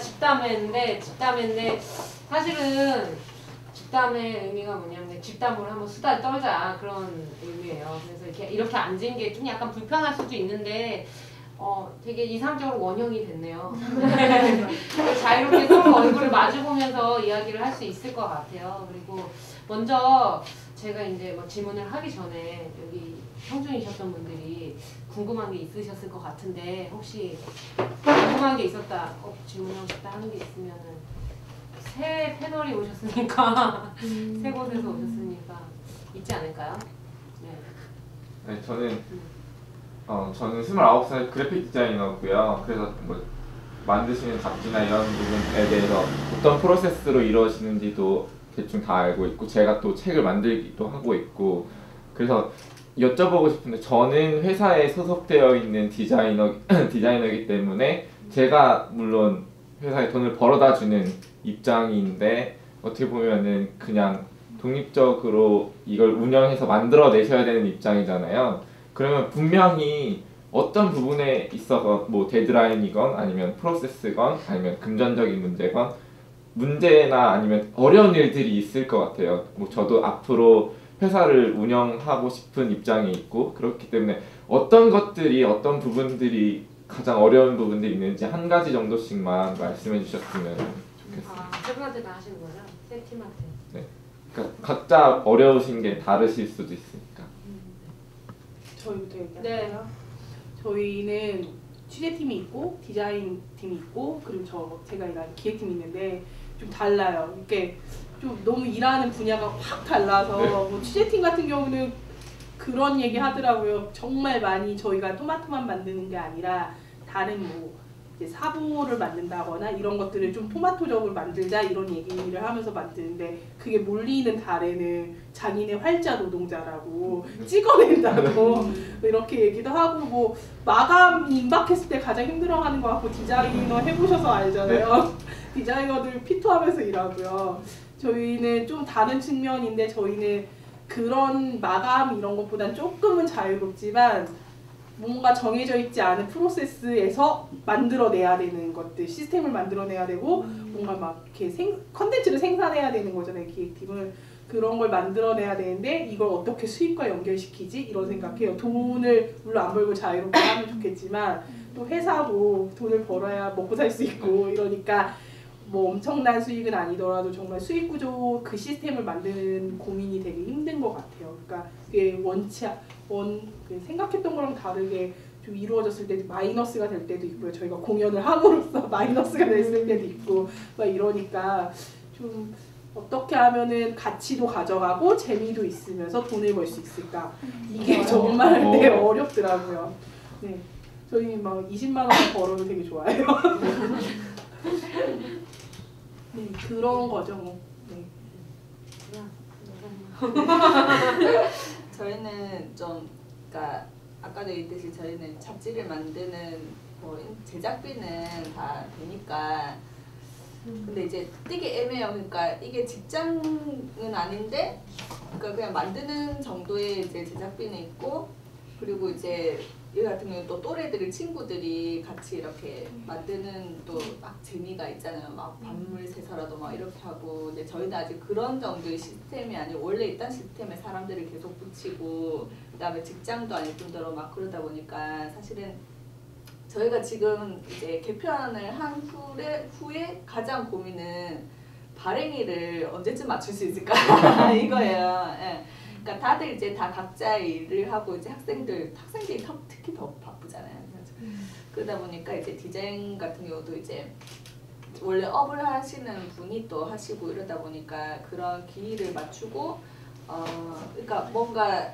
집담회인데 사실은 집담의 의미가 뭐냐면 집담으로 한번 수다를 떨자 그런 의미예요. 그래서 이렇게 앉은 게 좀 약간 불편할 수도 있는데 되게 이상적으로 원형이 됐네요. 자유롭게 서로 얼굴을 마주보면서 이야기를 할 수 있을 것 같아요. 그리고 먼저 제가 이제 뭐 질문을 하기 전에 여기 청중이셨던 분들이 궁금한 게 있으셨을 것 같은데 혹시 궁금한 게 있었다, 질문하고 싶다 하는 게 있으면은 새 패널이 오셨으니까 새 곳에서 오셨으니까 있지 않을까요? 네. 네, 저는 29살 그래픽 디자이너고요. 그래서 뭐 만드시는 잡지나 이런 부분에 대해서 어떤 프로세스로 이루어지는지도 대충 다 알고 있고 제가 또 책을 만들기도 하고 있고 그래서 여쭤보고 싶은데 저는 회사에 소속되어 있는 디자이너이기 때문에 제가 물론 회사에 돈을 벌어다 주는 입장인데 어떻게 보면은 그냥 독립적으로 이걸 운영해서 만들어 내셔야 되는 입장이잖아요. 그러면 분명히 어떤 부분에 있어서 뭐 데드라인이건 아니면 프로세스건 아니면 금전적인 문제건 문제나 아니면 어려운 일들이 있을 것 같아요. 뭐 저도 앞으로 회사를 운영하고 싶은 입장이 있고 그렇기 때문에 어떤 어떤 부분들이 가장 어려운 부분들이 있는지 한 가지 정도씩만 말씀해 주셨으면 좋겠어요. 세 분한테 다 하시는 거죠? 세 팀한테. 네. 그러니까 각자 어려우신 게 다르실 수도 있으니까. 저희부터 얘기할까요? 네. 저희는 취재팀이 있고 디자인팀이 있고 그리고 제가 일하는 기획팀이 있는데 좀 달라요. 이렇게 좀 너무 일하는 분야가 확 달라서 네. 뭐 취재팀 같은 경우는 그런 얘기 하더라고요. 정말 많이 저희가 토마토만 만드는 게 아니라 다른 뭐 이제 사보를 만든다거나 이런 것들을 좀 토마토적으로 만들자 이런 얘기를 하면서 만드는데 그게 몰리는 달에는 자기네 활자 노동자라고 찍어낸다고 이렇게 얘기도 하고 뭐 마감이 임박했을 때 가장 힘들어하는 것 같고 디자이너 해보셔서 알잖아요. 디자이너들 피토하면서 일하고요. 저희는 좀 다른 측면인데 저희는 그런 마감 이런 것보단 조금은 자유롭지만 뭔가 정해져 있지 않은 프로세스에서 만들어내야 되는 것들, 시스템을 만들어내야 되고 뭔가 막 이렇게 컨텐츠를 생산해야 되는 거잖아요. 기획팀은 그런 걸 만들어내야 되는데 이걸 어떻게 수익과 연결시키지? 이런 생각해요. 돈을 물론 안 벌고 자유롭게 하면 좋겠지만 또 회사도 돈을 벌어야 먹고 살 수 있고 이러니까 뭐 엄청난 수익은 아니더라도 정말 수익 구조 그 시스템을 만드는 고민이 되게 힘든 것 같아요. 그러니까 그게 생각했던 거랑 다르게 좀 이루어졌을 때 마이너스가 될 때도 있고요. 저희가 공연을 함으로써 마이너스가 됐을 때도 있고 막 이러니까 좀 어떻게 하면은 가치도 가져가고 재미도 있으면서 돈을 벌 수 있을까? 이게 정말 되게 어렵더라고요. 네, 저희 막 20만 원 벌어도 되게 좋아해요. 네, 그런 거죠. 뭐. 네. 저희는 좀, 그러니까 아까도 얘기했듯이 저희는 잡지를 만드는 뭐 제작비는 다 되니까. 근데 이제 되게 애매해요. 그러니까 이게 직장은 아닌데, 그러니까 그냥 만드는 정도의 이제 제작비는 있고, 그리고 이제 여기 같은 경우는 또 또래들이 친구들이 같이 이렇게 만드는 또 막 재미가 있잖아요. 막 밤물새서라도 막 이렇게 하고. 근데 저희는 아직 그런 정도의 시스템이 아니고 원래 있던 시스템에 사람들을 계속 붙이고 그다음에 직장도 아닐 뿐더러 막 그러다 보니까 사실은 저희가 지금 이제 개편을 한 후에 가장 고민은 발행일을 언제쯤 맞출 수 있을까 이거예요. 예. 그러니까 다들 이제 다 각자의 일을 하고 이제 학생들이 특히 더 바쁘잖아요. 그러다 보니까 이제 디자인 같은 경우도 이제 원래 업을 하시는 분이 또 하시고 이러다 보니까 그런 기일을 맞추고 그러니까 뭔가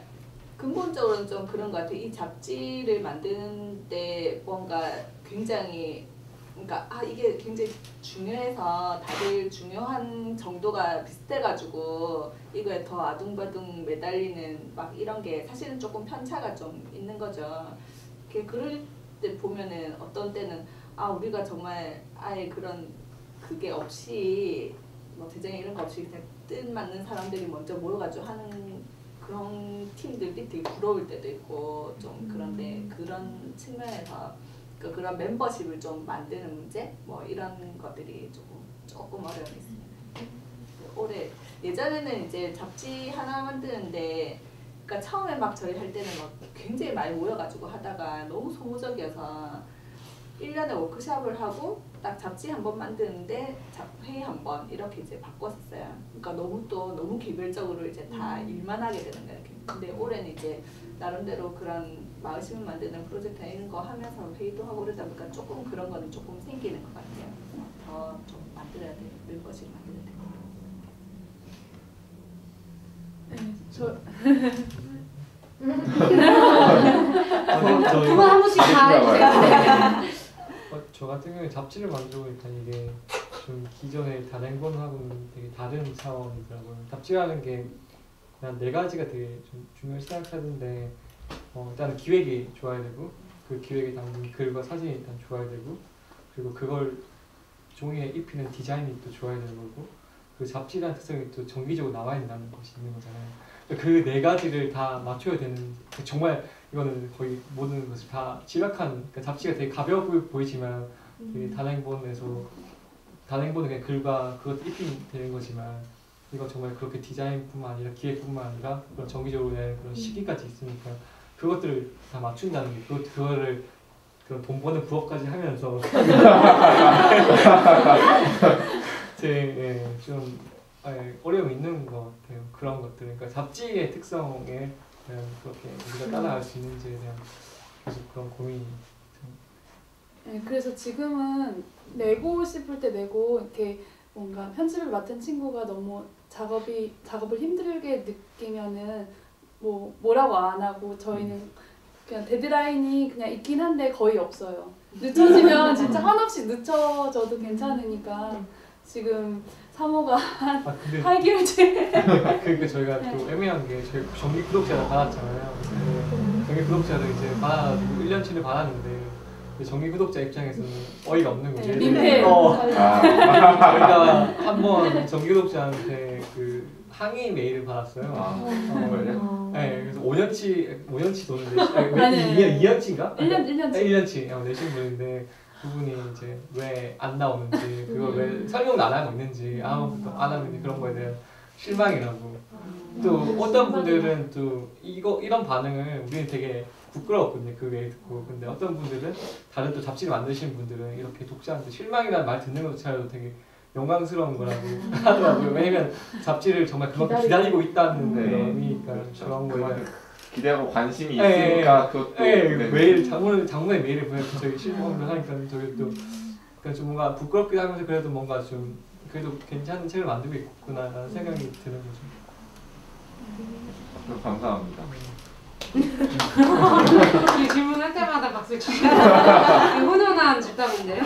근본적으로는 좀 그런 것 같아요. 이 잡지를 만드는데 뭔가 굉장히 그러니까 이게 굉장히 중요해서 다들 중요한 정도가 비슷해가지고 이거에 더 아둥바둥 매달리는 막 이런 게 사실은 조금 편차가 좀 있는 거죠. 그럴 때 보면은 어떤 때는 우리가 정말 아예 그런 그게 없이 뭐 대장에 이런 거 없이 그냥 뜻 맞는 사람들이 먼저 모여가지고 하는 그런 팀들이 되게 부러울 때도 있고 좀 그런데 그런 측면에서 그러니까 그런 멤버십을 좀 만드는 문제 뭐 이런 것들이 조금 어려움이 있습니다. 올해 예전에는 이제 잡지 하나 만드는데 그러니까 처음에 막 저희 할 때는 막 굉장히 많이 모여가지고 하다가 너무 소모적이어서 1년에 워크숍을 하고 딱 잡지 한 번 만드는데 회의 한 번 이렇게 이제 바꿨었어요. 그러니까 너무 개별적으로 이제 다 일만 하게 되는 거예요. 근데 올해는 이제 나름대로 그런 마을시민 만드는 프로젝트 이런 거 하면서 회의도 하고 그러다 보니까 조금 그런 거는 조금 생기는 것 같아요. 더 좀 만들어야 돼요. 멤버십 만들어야 돼요. 두분 한 분씩 다 해주세요. 저 같은 경우에 잡지를 만들고 보니까 이게 좀 기존의 단행본하고는 되게 다른 차원이더라고요. 잡지라는 게 그냥 4가지가 되게 좀 중요시 생각하는데 일단 기획이 좋아야 되고 그 기획에 담긴 글과 사진이 일단 좋아야 되고 그리고 그걸 종이에 입히는 디자인이 또 좋아야 되는 거고 그 잡지라는 특성이 또 정기적으로 나와야 된다는 것이 있는 거잖아요. 그 4가지를 다 맞춰야 되는 정말 이거는 거의 모든 것을 다 집약한 그러니까 잡지가 되게 가벼워 보이지만 되게 단행본은 그냥 글과 그것 입히면 되는 거지만 이거 정말 그렇게 디자인뿐만 아니라 기획뿐만 아니라 그런 정기적으로 낸 그런 시기까지 있으니까 그것들을 다 맞춘다는 게 그거를 그런 돈 버는 부업까지 하면서 좀 어려움이 있는 것 같아요. 그런 것들 그러니까 잡지의 특성에 대한 그렇게 우리가 따라갈 수 있는지에 대한 계속 그런 고민이 네, 그래서 지금은 내고 싶을 때 내고 이렇게 뭔가 편집을 맡은 친구가 너무 작업을 힘들게 느끼면은 뭐라고 안 하고 저희는 그냥 데드라인이 그냥 있긴 한데 거의 없어요. 늦춰지면 진짜 한없이 늦춰져도 괜찮으니까 지금 3호가 한 8개월째 그러니까 저희가 또 애매한 게 저희 정기 구독자를 받았잖아요. 정기 구독자를 이제 받아가지고 1년치를 받았는데 정기 구독자 입장에서는 어이가 없는 거죠. 민폐. 저희가 한번 정기 구독자한테 그 항의 메일을 받았어요. 네, 그래서 5년치 돈을 2년치인가? 1년치 내신 분인데 그분이 이제 왜 안 나오는지 그걸 왜 설명도 안 하고 있는지 아무것도 안 하고 있는 그런 거에 대한 실망이라고 또 어떤 분들은 또 이런 반응을 우리는 되게 부끄러웠거든요. 그 외에 듣고 근데 어떤 분들은 다른 또 잡지를 만드시는 분들은 이렇게 독자한테 실망이라는 말 듣는 것조차도 되게 영광스러운 거라고 하더라고요. 왜냐면 잡지를 정말 그만큼 기다리고 있다는 그런 의미니까 그런 거에 기대하고 관심이 있으니까 그것도 매일 장문의 메일을 보내서 저희 실망을 하니까 저희 또 그러니까 좀 뭔가 부끄럽기도 하면서 그래도 뭔가 좀 그래도 괜찮은 책을 만들고 있구나라는 생각이 드는 거죠. 감사합니다. 이 질문할 때마다 박수 치고 훈훈한 집담인데요.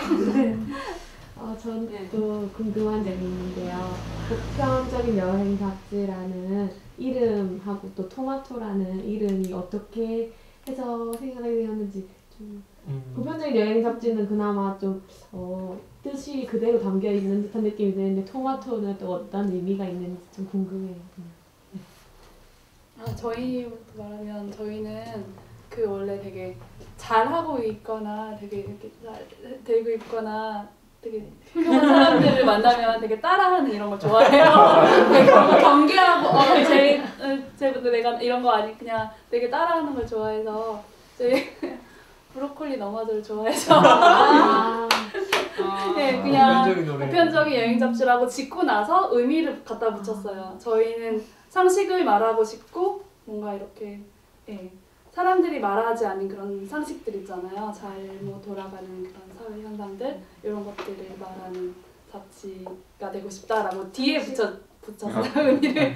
전 또 궁금한 점이 있는데요. 보편적인 여행 잡지라는 이름하고 또 토마토라는 이름이 어떻게 해서 생각이 되었는지 좀 보편적인 여행 잡지는 그나마 좀 뜻이 그대로 담겨 있는 듯한 느낌이 드는데 토마토는 또 어떤 의미가 있는지 좀 궁금해요. 저희부터 말하면 저희는 그 원래 되게 잘하고 있거나 되게 이렇게 잘 되고 있거나 되게 훌륭한 사람들을 만나면 되게 따라하는 이런 걸 좋아해요. 되게 그런 거 경계하고 쟤부터 내가 이런 거 아니 그냥 되게 따라하는 걸 좋아해서 저희 브로콜리 너마저를 좋아해서 네, 그냥 보편적인 여행 잡지라고 짓고 나서 의미를 갖다 붙였어요. 저희는 상식을 말하고 싶고 뭔가 이렇게 사람들이 말하지 않은 그런 상식들 있잖아요. 잘못 돌아가는 그런 사회 현상들 이런 것들을 말하는 잡지가 되고 싶다라고 뒤에 붙였어요. 의미를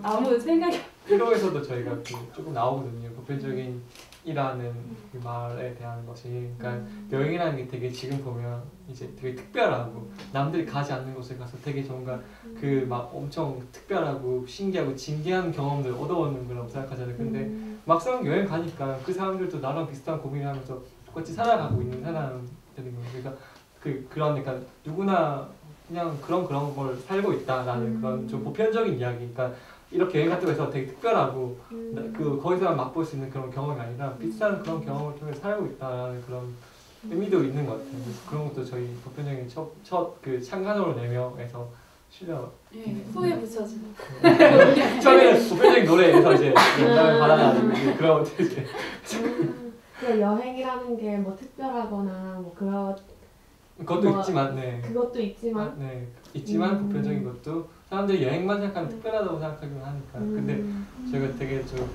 아무 생각이 1호에서도 저희가 조금 나오거든요. 보편적인 이라는 그 말에 대한 것이 그러니까 여행이라는 게 되게 지금 보면 이제 되게 특별하고 남들이 가지 않는 곳에 가서 되게 뭔가 그 막 엄청 특별하고 신기하고 진기한 경험들을 얻어오는 거라고 생각하잖아요. 근데 막상 여행 가니까 그 사람들도 나랑 비슷한 고민을 하면서 똑같이 살아가고 있는 사람들인 거예요. 그러니까 그러니까 누구나 그냥 그런 걸 살고 있다라는 그런 좀 보편적인 이야기. 그러니까 이렇게 여행 같은 거에서 되게 특별하고 거기서만 맛볼 수 있는 그런 경험이 아니라 비슷한 그런 경험을 통해 살고 있다라는 그런 의미도 있는 것 같아요. 그래서 그런 것도 저희 보편적인 첫 그 창간호로 4명에서 실려. 예, 후에 붙여지는. 처음에는 보편적인 노래에서 이제 영감을 받아가지고 이제 그런 것들 이제. 그 여행이라는 게 뭐 특별하거나 뭐 그런 그것도 뭐, 있지만, 네. 그것도 있지만, 네, 있지만 보편적인 것도 사람들이 여행만 생각하면 특별하다고 생각하기만 하니까. 근데 저희가 되게 좀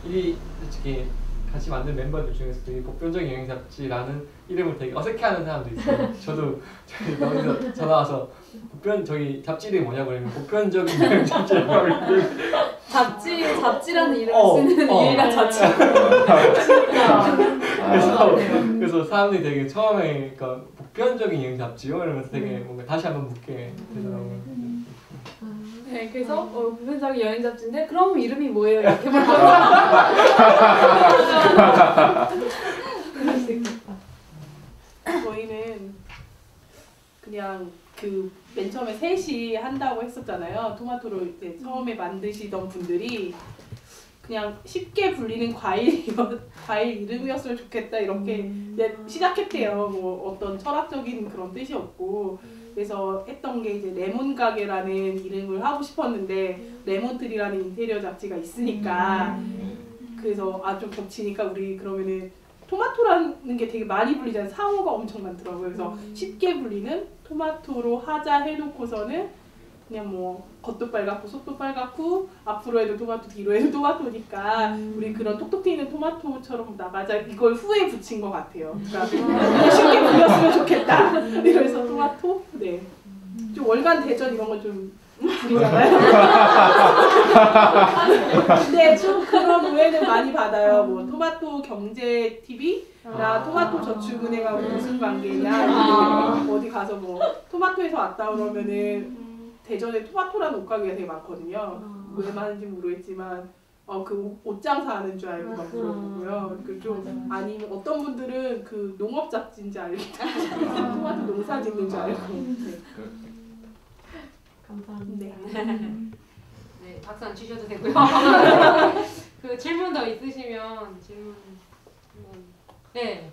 솔직히 같이 만든 멤버들 중에서도 이 보편적인 여행 잡지라는 이름을 되게 어색해하는 사람도 있어요. 저도 저희 어디서 전화 와서 저희 잡지 이름이 뭐냐고 그러면 보편적인 여행 잡지라고 하는데 잡지라는 이름을 쓰는 얘가 자체가. 그래서 사람들이 되게 처음에 그러니까 보편적인 여행 잡지요 이러면서 되게 뭔가 다시 한번 묻게 되더라고요. 네, 그래서 보편적인 여행 잡지인데 그럼 이름이 뭐예요? 이렇게 물어보면 그럴 수 있겠다. 저희는 그냥 그 맨 처음에 셋이 한다고 했었잖아요. 토마토를 이제 처음에 만드시던 분들이 그냥 쉽게 불리는 과일 이름이었으면 좋겠다 이렇게 이제 시작했대요. 뭐 어떤 철학적인 그런 뜻이 없고 그래서 했던 게 이제 레몬 가게라는 이름을 하고 싶었는데 레몬트리라는 인테리어 잡지가 있으니까 그래서 좀 겹치니까 우리 그러면은 토마토라는 게 되게 많이 불리잖아요. 상호가 엄청 많더라고요. 그래서 쉽게 불리는 토마토로 하자 해놓고서는 그냥 뭐 겉도 빨갛고 속도 빨갛고 앞으로 해도 토마토 뒤로 해도 토마토니까 우리 그런 톡톡 튀는 토마토처럼 나가자 이걸 후에 붙인 것 같아요. 그러니까 쉽게 불렸으면 좋겠다. 그래서 토마토 네. 좀 월간 대전 이런 거 좀 부리잖아요. 근데 좀 그런 오해는 많이 받아요. 뭐 토마토 경제 TV나 토마토 저축은행하고 무슨 관계냐. 어디 가서 뭐 토마토에서 왔다 그러면은 대전에 토마토라는 옷가게가 되게 많거든요. 왜 많은지 모르겠지만 그 옷장사 하는 줄 알고 막 물어보고요. 그 좀 아니면 어떤 분들은 그 농업 잡지인지 알기도 하고 토마토 농사 짓는 줄 알고. 네. 감사합니다. 네, 박수 안 치셔도 되고요. 그 질문 더 있으시면 질문 한번. 네.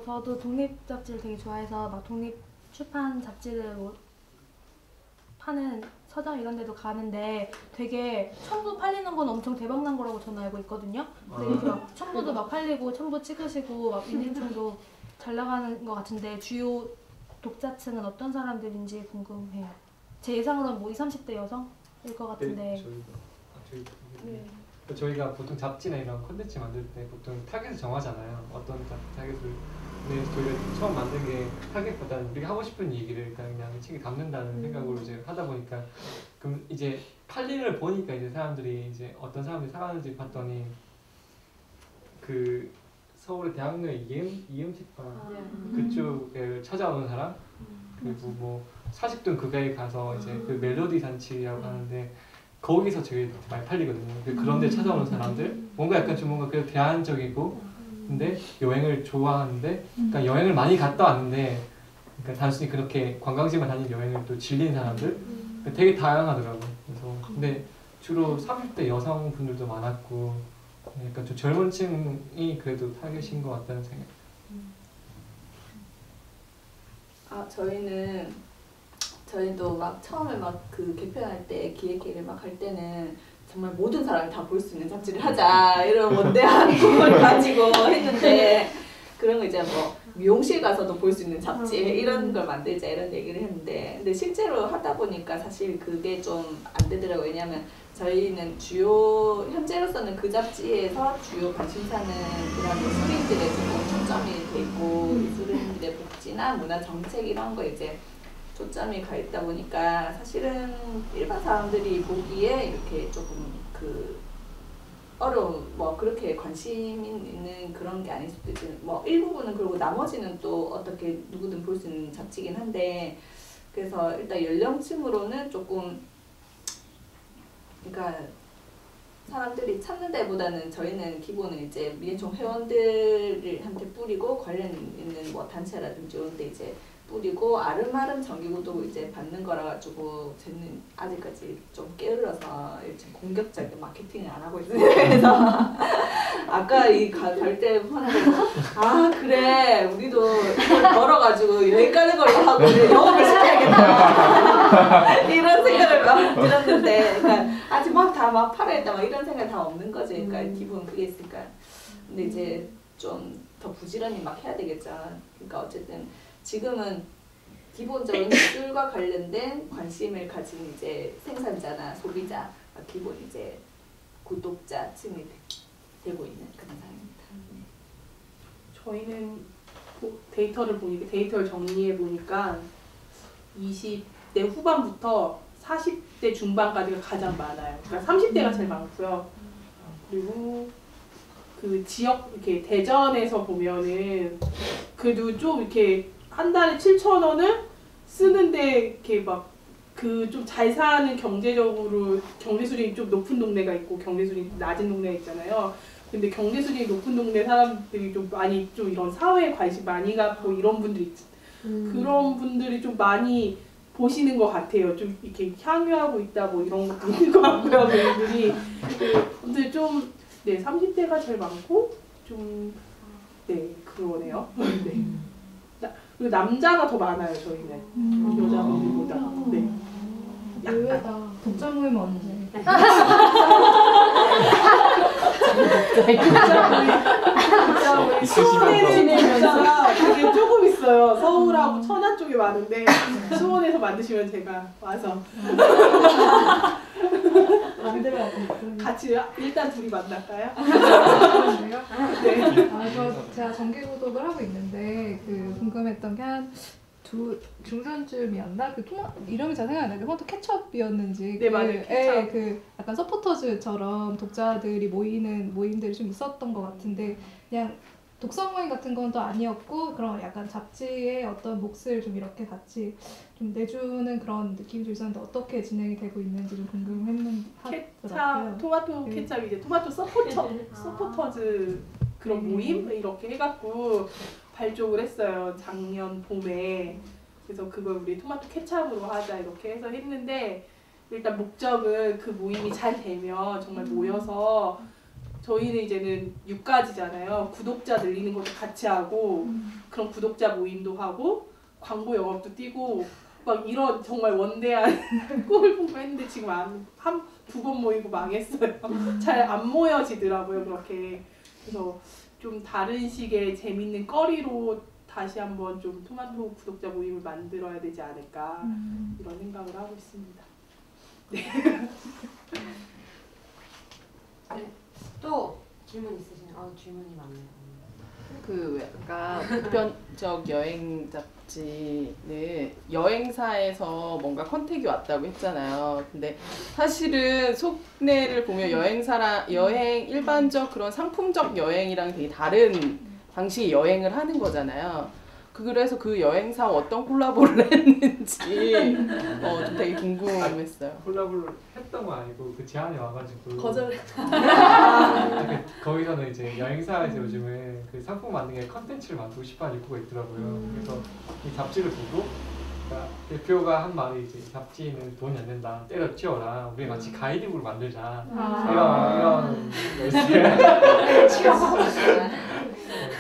저도 독립 잡지를 되게 좋아해서 막 독립 출판 잡지를 뭐 파는 서점 이런 데도 가는데 되게 첨부 팔리는 건 엄청 대박난 거라고 저는 알고 있거든요. 근데 이렇게 막 첨부도 막 팔리고 첨부 찍으시고 막 인증도 잘 나가는 것 같은데 주요 독자층은 어떤 사람들인지 궁금해요. 제 예상으로는 뭐 20, 30대 여성일 것 같은데. 저희가 보통 잡지나 이런 콘텐츠 만들 때 보통 타겟을 정하잖아요. 어떤 타겟을. 근데 저희가 처음 만든 게 타겟보다는 우리가 하고 싶은 얘기를 그냥 책에 담는다는 생각으로 이제 하다 보니까 그럼 이제 팔리를 보니까 이제 사람들이 이제 어떤 사람들이 사가는지 봤더니 그 서울의 대학로의 이음 책방 그쪽을 찾아오는 사람 그리고 뭐 사십동 그가에 가서 이제 그 멜로디 잔치라고 하는데 거기서 되게 많이 팔리거든요. 그런 데 찾아오는 사람들 뭔가 약간 좀 뭔가 그래도 대안적이고 근데 여행을 좋아하는데 그러니까 여행을 많이 갔다 왔는데 그러니까 단순히 그렇게 관광지만 다니는 여행을 또 질린 사람들 그러니까 되게 다양하더라고요. 그래서 근데 주로 30대 여성분들도 많았고 약간 좀 젊은 층이 그래도 타겟인 것 같다는 생각. 저희도 막 처음에 막 그 개편할 때 기획회를 막 할 때는 정말 모든 사람이 다 볼 수 있는 잡지를 하자 이런 원대한 꿈을 가지고 했는데 그런 거 이제 뭐 미용실 가서도 볼 수 있는 잡지 이런 걸 만들자 이런 얘기를 했는데 근데 실제로 하다 보니까 사실 그게 좀 안 되더라고요. 왜냐면 저희는 주요 현재로서는 그 잡지에서 주요 관심사는 이런 미술인들의 초점이 돼 있고 미술인들의 복지나 문화 정책 이런 거 이제 초점이 가 있다 보니까 사실은 일반 사람들이 보기에 이렇게 조금 그 어려운 뭐 그렇게 관심 있는 그런 게 아닐 수도 있지만 뭐 일부분은 그리고 나머지는 또 어떻게 누구든 볼 수 있는 잡지긴 한데 그래서 일단 연령층으로는 조금 그러니까 사람들이 찾는 데보다는 저희는 기본은 이제 미래총 회원들한테 뿌리고 관련 있는 뭐 단체라든지 이런 데 이제 뿌리고 아름아름 정기구독 이제 받는 거라 가지고 저는 아직까지 좀 게을러서 이제 공격적인 마케팅을 안 하고 있어요. 그래서 아까 갈 때 하는 거 아 그래 우리도 이걸 벌어가지고 여행 가는 걸로 하고 영업을 시켜야겠다 이런 생각을 막 들었는데 그러니까 아직 막 다 막 팔아야겠다 막 이런 생각 다 없는 거지. 그러니까 기본 그게 있으니까 근데 이제 좀 더 부지런히 막 해야 되겠죠. 그러니까 어쨌든 지금은 기본적인 기술과 관련된 관심을 가진 이제 생산자나 소비자, 기본 이제 구독자층이 되고 있는 그런 상황입니다. 저희는 데이터를 정리해 보니까 20대 후반부터 40대 중반까지가 가장 많아요. 그러니까 30대가 제일 많고요. 그리고 그 지역 이렇게 대전에서 보면은 그래도 좀 이렇게 한 달에 7,000원을 쓰는데 이렇게 막 그 좀 잘 사는 경제적으로 경제 수준이 좀 높은 동네가 있고 경제 수준이 낮은 동네가 있잖아요. 근데 경제 수준이 높은 동네 사람들이 좀 많이 좀 이런 사회에 관심 많이 갖고 이런 분들이 그런 분들이 좀 많이 보시는 것 같아요. 좀 이렇게 향유하고 있다 뭐 이런 것도 있는 것 같고요. 그분들이 근데 좀 네 30대가 제일 많고 좀 네 그러네요. 네. 그리고 남자가 더 많아요 저희는 여자분들보다. 네. 의외다. 독자 모임 언제? 수원에는 독자가 되게 조금 있어요. 서울하고 천안 쪽에 많은데 수원에서 만드시면 제가 와서 만들어야 돼. 같이 일단 둘이 만날까요? 그런데요? 네. 제가 정기 구독을 하고 있는데 그 궁금했던 게 한 중순쯤이었나? 이름이 잘 생각이 안 나는데 토마토 케첩이었는지 네, 맞아요. 케첩. 그 약간 서포터즈처럼 독자들이 모이는 모임들이 좀 있었던 것 같은데 그냥 독서 모임 같은 건 또 아니었고 그런 약간 잡지의 어떤 몫을 좀 이렇게 같이 좀 내주는 그런 느낌이 좀 있었는데 어떻게 진행이 되고 있는지 좀 궁금했더라고요. 토마토 케찹이 이제 토마토 서포터즈 그런 모임 이렇게 해갖고 발족을 했어요. 작년 봄에. 그래서 그걸 우리 토마토 케찹으로 하자 이렇게 해서 했는데 일단 목적은 그 모임이 잘 되면 정말 모여서 저희는 이제는 6가지잖아요. 구독자 늘리는 것도 같이 하고 그런 구독자 모임도 하고 광고 영업도 뛰고 막 이런 정말 원대한 꿈을 품고 했는데 지금 두 번 모이고 망했어요. 잘 안 모여지더라고요 그렇게. 그래서 좀 다른 식의 재밌는 거리로 다시 한번 좀 토마토 구독자 모임을 만들어야 되지 않을까 이런 생각을 하고 있습니다. 네. 또 질문 있으시나요? 질문이 많네요. 그 약간 보편적 여행 잡지는 여행사에서 뭔가 컨택이 왔다고 했잖아요. 근데 사실은 속내를 보면 여행 일반적 그런 상품적 여행이랑 되게 다른 방식의 여행을 하는 거잖아요. 그래서 그 여행사와 어떤 콜라보를 했는지 좀 되게 궁금했어요. 콜라보를 했던 건 아니고 그 제안이 와가지고 거절했죠. 거기서는 이제 여행사에서 요즘에 그 상품 만드는 게 컨텐츠를 만들고 싶어하는 욕구가 있더라고요. 그래서 이 잡지를 보고 그러니까 대표가 한 말이 이제 잡지는 돈이 안 된다. 때려치워라. 우리 같이 가이드북을 만들자. 이런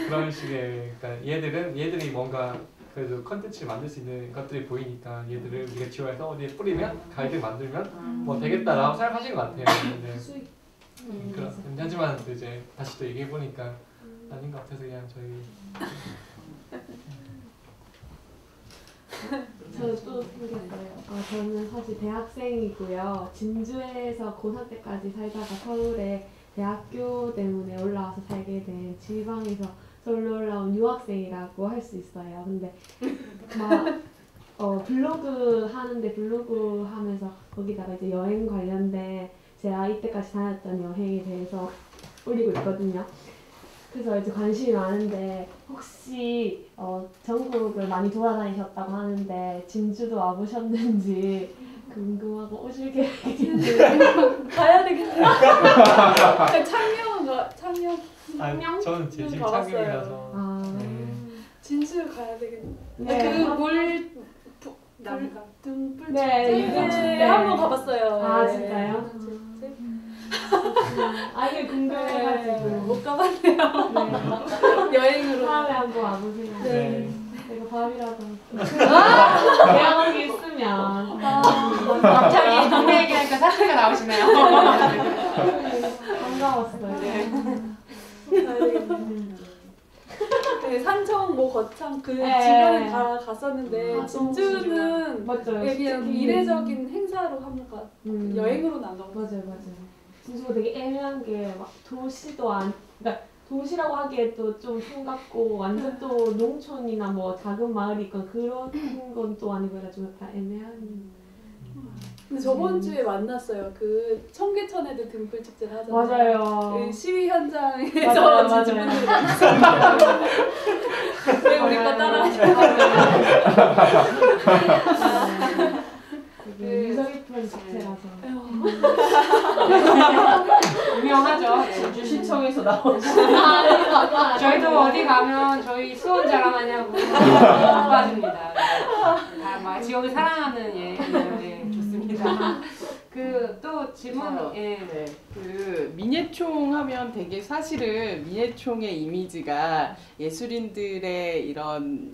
그런 식의 그러니까 얘들이 뭔가 그래도 컨텐츠를 만들 수 있는 것들이 보이니까 얘들을 우리가 지원해서 어디에 뿌리면 가이드 만들면 뭐 되겠다라고 생각하신 것 같아요. 근데 하지만 또 이제 다시 또 얘기해 보니까 아닌 것 같아서 그냥 저희 저도 또 생겼어요. 저는 사실 대학생이고요. 진주에서 고3 때까지 살다가 서울에 대학교 때문에 올라와서 살게 된 지방에서 서울로 올라온 유학생이라고 할 수 있어요. 근데 막 블로그 하는데 블로그 하면서 거기다가 이제 여행 관련된 제가 이때까지 다녔던 여행에 대해서 올리고 있거든요. 그래서 이제 관심이 많은데 혹시 전국을 많이 돌아다니셨다고 하는데 진주도 와보셨는지 궁금하고 오실 계획이 있는지 가야 되겠네. 창녕 저는 제 집 가봤어요. 창경이라서 진실 가야 되겠네. 네. 그물 남가. 등불 네, 축제 한번 가봤어요. 아 네. 진짜요? 축제. 아 이게 궁금해가지고 못 가봤네요. 네. 여행으로. 다음에 한번 와보세요. 네. 내가 밥이라도 대학원이 있으면 갑자기 동네 얘기하니까 사투리가 나오시네요. 반가웠어요. 네, 산청 뭐 거창 그 네. 주변에 다 갔었는데 아, 진주는 맞죠. 그냥 이례적인 행사로 한번 가. 여행으로는 안 가고. 맞아요. 진주가 되게 애매한 게 막 도시도 그러니까 도시라고 하기에도 좀 숨같고 완전 또 농촌이나 뭐 작은 마을이 있건 그런 건 또 아니고 해가지고 다 애매한. 근데 저번 주에 만났어요. 그 청계천에도 등불 축제를 하잖아요. 맞아요. 그 시위 현장에서 맞아요. 진주분들이 왜 우리 거 따라하죠? 되게 유서 깊은 축제라서. 유명하죠. 진주 시청에서 나온 저희도 어디 가면 저희 수원 자랑하냐고 못 봐줍니다. 다막 지역을 사랑하는 예, 좋습니다. 그 또 질문 예. 네. 그 민예총 하면 되게 사실은 민예총의 이미지가 예술인들의 이런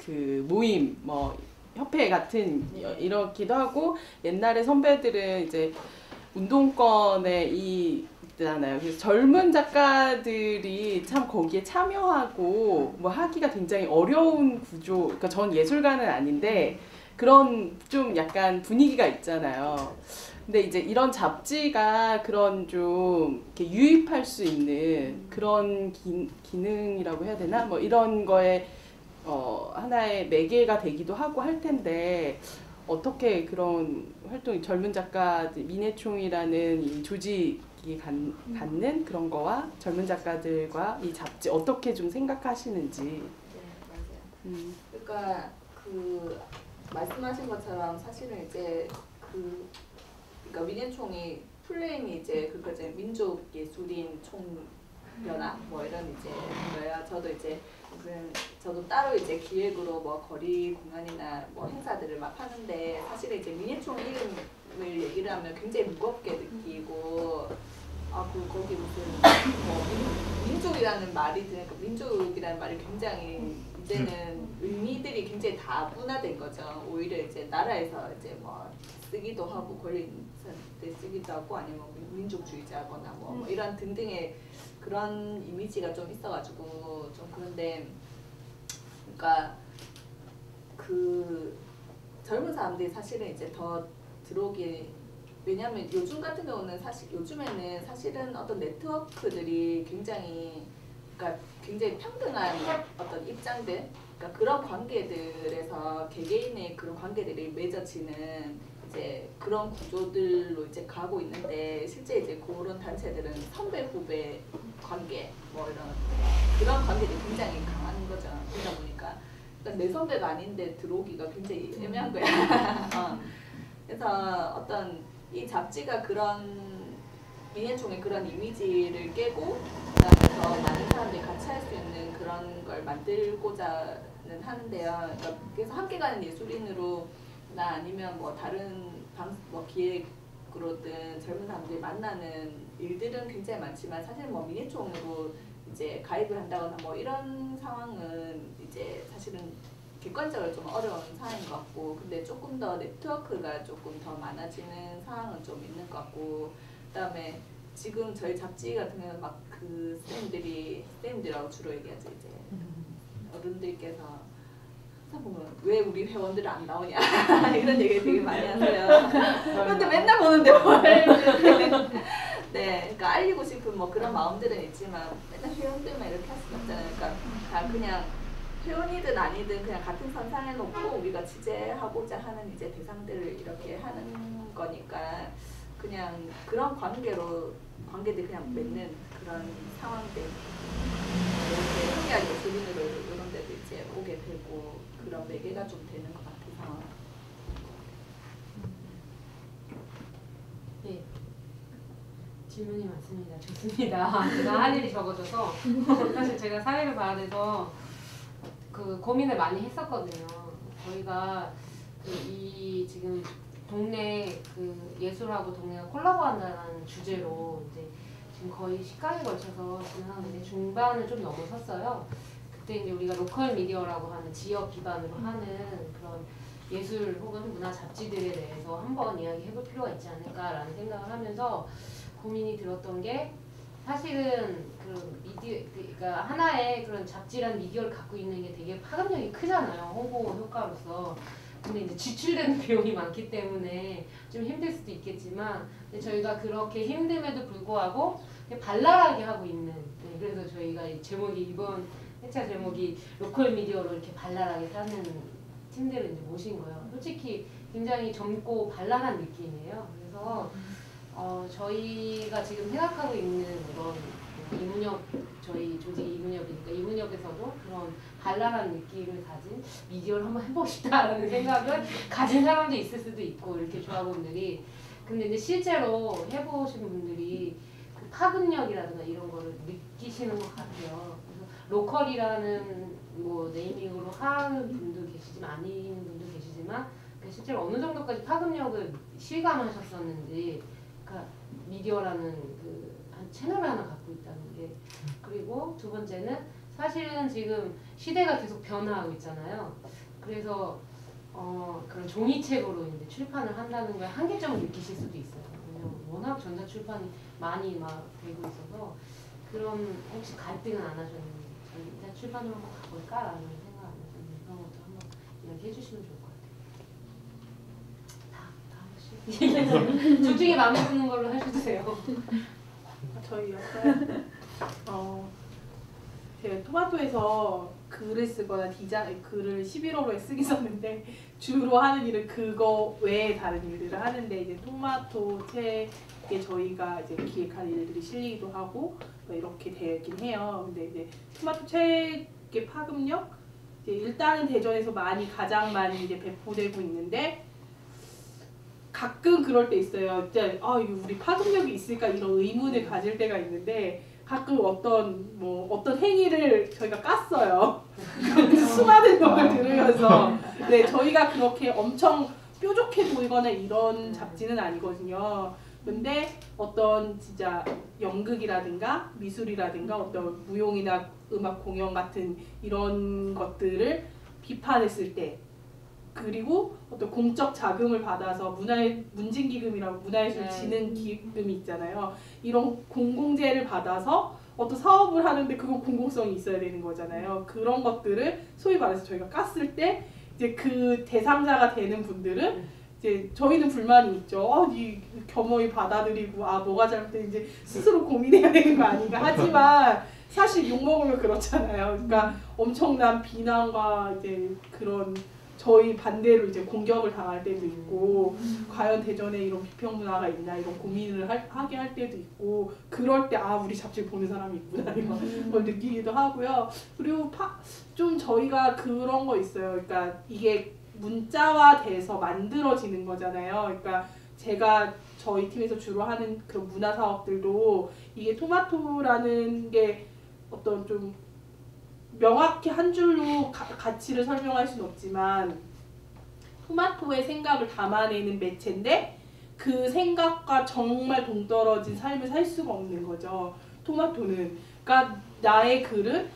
그 모임 뭐 협회 같은 이렇기도 하고 옛날에 선배들은 이제 운동권의 이 있잖아요. 그래서 젊은 작가들이 참 거기에 참여하고 뭐 하기가 굉장히 어려운 구조. 그러니까 전 예술가는 아닌데 그런 좀 약간 분위기가 있잖아요. 근데 이제 이런 잡지가 그런 좀 이렇게 유입할 수 있는 그런 기능이라고 해야 되나? 뭐 이런 거에 하나의 매개가 되기도 하고 할 텐데 어떻게 그런 활동이 젊은 작가들 민예총이라는 이 조직이 갖는 그런 거와 젊은 작가들과 이 잡지 어떻게 좀 생각하시는지. 네, 맞아요. 그러니까 그 말씀하신 것처럼 사실은 이제 그러니까 민예총이 플레임이 이제 그거 이제 민족예술인 총연합 뭐 이런 이제 거예요. 저도 이제 저도 따로 이제 기획으로 뭐 거리 공연이나 뭐 행사들을 막 하는데 사실 이제 민예총 이름을 얘기를 하면 굉장히 무겁게 느끼고 거기 무슨 뭐 민족이라는 말이 들으니까 민족이라는 말이 굉장히 이제는 의미들이 굉장히 다분화된 거죠. 오히려 이제 나라에서 이제 뭐 쓰기도 하고 권리 있을 때 쓰기도 하고 아니면 민족주의자거나 뭐 이런 등등의 그런 이미지가 좀 있어가지고 좀 그런데 그러니까 그 젊은 사람들이 사실은 이제 더 들어오기 왜냐하면 요즘 같은 경우는 요즘에는 사실은 어떤 네트워크들이 굉장히 그러니까 굉장히 평등한 어떤 입장들 그러니까 그런 관계들에서 개개인의 그런 관계들이 맺어지는 이제 그런 구조들로 이제 가고 있는데 실제 이제 그런 단체들은 선배 후배 관계 뭐 이런 그런 관계들이 굉장히 강한 거죠. 그러다 보니까 그러니까 내 선배가 아닌데 들어오기가 굉장히 애매한 거야. 그래서 어떤 이 잡지가 그런 민예총의 그런 이미지를 깨고 그다음에 더 많은 사람들이 같이 할 수 있는 그런 걸 만들고자는 하는데요. 그러니까 그래서 함께 가는 예술인으로 나 아니면 뭐 다른 뭐 기획으로든 젊은 사람들이 만나는 일들은 굉장히 많지만 사실 뭐 민예총으로 이제 가입을 한다거나 뭐 이런 상황은 이제 사실은 객관적으로 좀 어려운 상황인 것 같고 근데 조금 더 네트워크가 조금 더 많아지는 상황은 좀 있는 것 같고 그다음에 지금 저희 잡지 같은 경우는 막 그 쌤들이라고 주로 얘기하죠 이제 어른들께서 항상 보면 왜 우리 회원들 안 나오냐 이런 얘기 되게 많이 하세요. 그런데 맨날 보는데 뭘 네, 그러니까 알리고 싶은 뭐 그런 마음들은 있지만 맨날 회원들만 이렇게 할 수는 없잖아요. 그러니까 다 그냥 회원이든 아니든 그냥 같은 선상에 놓고 우리가 취재하고자 하는 이제 대상들을 이렇게 하는 거니까 그냥 그런 관계들이 그냥 맺는 그런 상황들 이렇게 한계한 예술인으로 이런 데도 이제 오게 되고 그런 매개가 좀 되는 것 같아서 네. 질문이 많습니다. 좋습니다. 제가 할 일이 적어져서 사실 제가 사회를 봐야 돼서 그 고민을 많이 했었거든요. 저희가 이 지금 동네 그 예술하고 동네가 콜라보한다는 주제로 이제 지금 거의 10강에 걸쳐서 진행하는데 중반을 좀 넘어섰어요. 그때 이제 우리가 로컬 미디어라고 하는 지역 기반으로 하는 그런 예술 혹은 문화 잡지들에 대해서 한번 이야기해볼 필요가 있지 않을까라는 생각을 하면서 고민이 들었던 게 사실은 그 미디어, 그러니까 하나의 그런 잡지란 미디어를 갖고 있는 게 되게 파급력이 크잖아요. 홍보 효과로서. 근데 이제 지출되는 비용이 많기 때문에 좀 힘들 수도 있겠지만 근데 저희가 그렇게 힘듦에도 불구하고 발랄하게 하고 있는 네, 그래서 저희가 이 제목이 이번 회차 제목이 로컬 미디어로 이렇게 발랄하게 사는 팀들을 이제 모신 거예요. 솔직히 굉장히 젊고 발랄한 느낌이에요. 그래서 저희가 지금 생각하고 있는 이런 이문협 저희 조직이 이문협이니까 이문협에서도 그런 발랄한 느낌을 가진 미디어를 한번 해보고 싶다라는 생각을 가진 사람도 있을 수도 있고 이렇게 조합원들이 근데 이제 실제로 해보신 분들이 그 파급력이라든가 이런 거를 느끼시는 것 같아요. 그래서 로컬이라는 뭐 네이밍으로 하는 분도 계시지만 아닌 분도 계시지만 실제로 어느 정도까지 파급력을 실감하셨었는지 그러니까 미디어라는 그 채널을 하나 갖고 있다는 게 그리고 두 번째는 사실은 지금 시대가 계속 변화하고 있잖아요. 그래서 그런 종이책으로 이제 출판을 한다는 거에 한계점을 느끼실 수도 있어요. 왜냐면 워낙 전자 출판이 많이 막 되고 있어서 그런 혹시 갈등은 안 하셨는지 저희 일단 출판으로 한번 가볼까라는 생각 안 하셨는지 그런 것도 한번 이야기해 주시면 좋을 것 같아요. 둘 중에 마음에 드는 걸로 해주세요. 저희 약간 제가 토마토에서 글을 쓰거나 글을 11호로에 쓰기 썼는데 주로 하는 일은 그거 외에 다른 일들을 하는데 이제 토마토 책에 저희가 이제 기획한 일들이 실리기도 하고 이렇게 되긴 해요. 근데 이제 토마토 책의 파급력 이제 일단은 대전에서 가장 많이 이제 배포되고 있는데 가끔 그럴 때 있어요. 이제 이거 우리 파급력이 있을까 이런 의문을 가질 때가 있는데 가끔 어떤 행위를 저희가 깠어요. 수많은 걸 들으면서 네 저희가 그렇게 엄청 뾰족해 보이거나 이런 잡지는 아니거든요. 근데 어떤 진짜 연극이라든가 미술이라든가 어떤 무용이나 음악 공연 같은 이런 것들을 비판했을 때 그리고 어떤 공적 자금을 받아서 문진기금이라고 문화예술 진흥 기금이 있잖아요. 이런 공공재를 받아서 어떤 사업을 하는데 그건 공공성이 있어야 되는 거잖아요. 그런 것들을 소위 말해서 저희가 깠을 때 이제 그 대상자가 되는 분들은 이제 저희는 불만이 있죠. 이 겸허히 받아들이고 뭐가 잘못됐는지 스스로 고민해야 되는 거 아닌가 하지만 사실 욕먹으면 그렇잖아요. 그러니까 엄청난 비난과 이제 그런 저희 반대로 이제 공격을 당할 때도 있고 과연 대전에 이런 비평 문화가 있나 이런 고민을 하게 할 때도 있고 그럴 때 우리 잡지 보는 사람이 있구나 이런 걸 느끼기도 하고요. 그리고 좀 저희가 그런 거 있어요. 그러니까 이게 문자화돼서 만들어지는 거잖아요. 그러니까 제가 저희 팀에서 주로 하는 그런 문화 사업들도 이게 토마토라는 게 어떤 좀 명확히 한 줄로 가치를 설명할 수는 없지만 토마토의 생각을 담아내는 매체인데 그 생각과 정말 동떨어진 삶을 살 수가 없는 거죠. 토마토는. 그러니까 나의 글은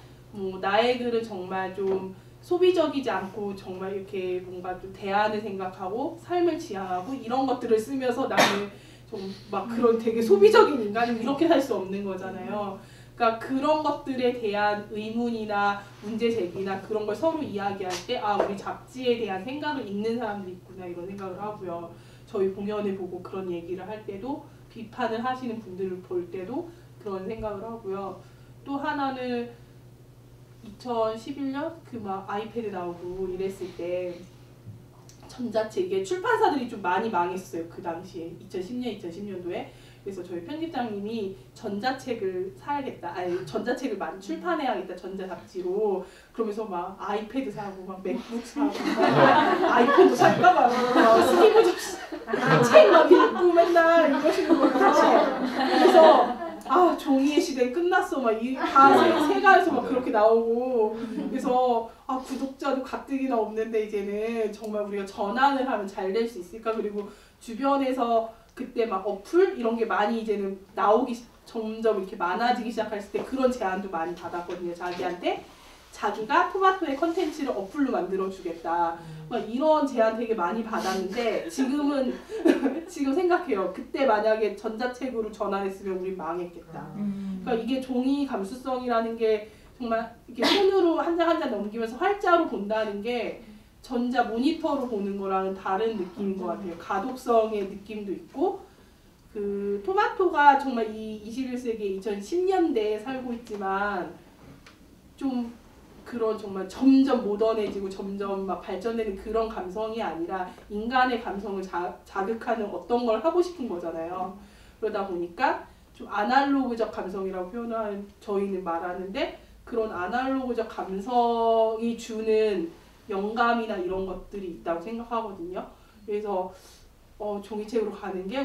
정말 좀 소비적이지 않고 정말 이렇게 뭔가 좀 대안을 생각하고 삶을 지향하고 이런 것들을 쓰면서 나는 좀 막 그런 되게 소비적인 인간은 이렇게 살 수 없는 거잖아요. 그러니까 그런 것들에 대한 의문이나 문제 제기나 그런 걸 서로 이야기할 때 우리 잡지에 대한 생각을 읽는 사람들이 있구나 이런 생각을 하고요. 저희 공연을 보고 그런 얘기를 할 때도 비판을 하시는 분들을 볼 때도 그런 생각을 하고요. 또 하나는 2011년 아이패드 나오고 이랬을 때 전자책 이게 출판사들이 좀 많이 망했어요. 그 당시에 2010년도에. 그래서 저희 편집장님이 전자책을 사야겠다. 전자책을 많이 출판해야겠다. 전자잡지로. 그러면서 막 아이패드 사고 맥북 사고 아이패드 살까 봐 스티브 잡스 책 막 읽고 맨날 이러시는 거예요. 그래서 아 종이의 시대 끝났어 막다 세가에서 막 그렇게 나오고 그래서 아 구독자도 가뜩이나 없는데 이제는 정말 우리가 전환을 하면 잘 될 수 있을까 그리고 주변에서 그때 막 어플 이런 게 많이 이제는 점점 이렇게 많아지기 시작했을 때 그런 제안도 많이 받았거든요. 자기한테 자기가 토마토의 컨텐츠를 어플로 만들어주겠다. 막 이런 제안 되게 많이 받았는데 지금 생각해요. 그때 만약에 전자책으로 전환했으면 우린 망했겠다. 그러니까 이게 종이 감수성이라는 게 정말 이렇게 손으로 한 장 한 장 넘기면서 활자로 본다는 게 전자 모니터로 보는 거랑은 다른 느낌인 것 같아요. 가독성의 느낌도 있고 그 토마토가 정말 이 21세기 2010년대에 살고 있지만 좀 그런 정말 점점 모던해지고 점점 막 발전되는 그런 감성이 아니라 인간의 감성을 자극하는 어떤 걸 하고 싶은 거잖아요. 그러다 보니까 좀 아날로그적 감성이라고 표현하는 저희는 말하는데 그런 아날로그적 감성이 주는 영감이나 이런 것들이 있다고 생각하거든요. 그래서 종이책으로 가는 게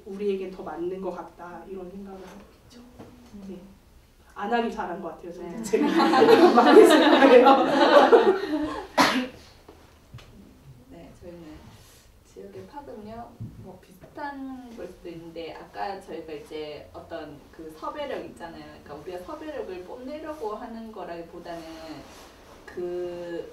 우리에겐 더 맞는 것 같다 이런 생각을 하고 있죠. 네. 안 하길 잘한 것 같아요. 저는 제가 많이 했을 거예요. 네, 저희는 지역의 파급력 뭐 비슷한 걸 수도 있는데 아까 저희가 이제 어떤 그 섭외력 있잖아요. 그러니까 우리가 섭외력을 뽐내려고 하는 거라기보다는 그러니까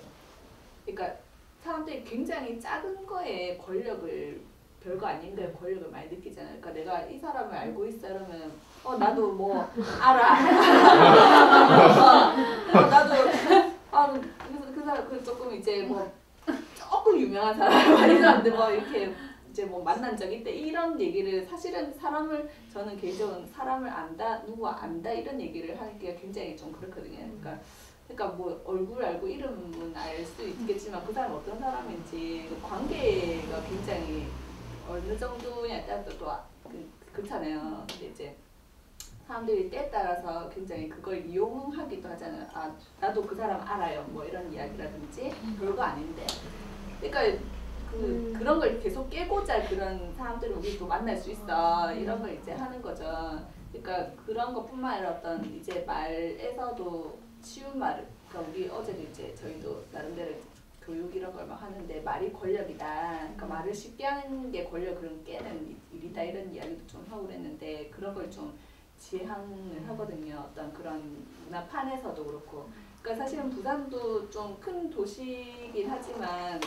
사람들이 굉장히 작은 거에 권력을 별거 아닌데 권력을 많이 느끼잖아요. 그러니까 내가 이 사람을 알고 있어 이러면 나도 뭐 알아. 나도 그 사람 조금 이제 뭐 조금 유명한 사람 아니는데 뭐 이렇게 이제 뭐 만난 적이 있대 이런 얘기를 사실은 저는 개인적으로 사람을 안다 누구 안다 이런 얘기를 하기가 굉장히 좀 그렇거든요. 그러니까 뭐 얼굴 알고 이름은 알 수 있겠지만 그 사람이 어떤 사람인지 관계가 굉장히 어느 정도냐에 따라 또 그렇잖아요. 근데 이제 사람들이 때에 따라서 굉장히 그걸 이용하기도 하잖아요. 아 나도 그 사람 알아요. 뭐 이런 이야기라든지 별거 아닌데. 그러니까 그런 걸 계속 깨고자 그런 사람들을 우리도 만날 수 있어. 이런 걸 이제 하는 거죠. 그러니까 그런 것뿐만 아니라 어떤 이제 말에서도 쉬운 말을 그러니까 우리 어제도 이제 저희도 나름대로 교육 이런 걸 막 하는데 말이 권력이다. 그러니까 말을 쉽게 하는 게 권력을 깨는 일이다 이런 이야기도 좀 하고 그랬는데 그런 걸 좀 지향을 하거든요. 어떤 그런 문화판에서도 그렇고. 그러니까 사실은 부산도 좀 큰 도시이긴 하지만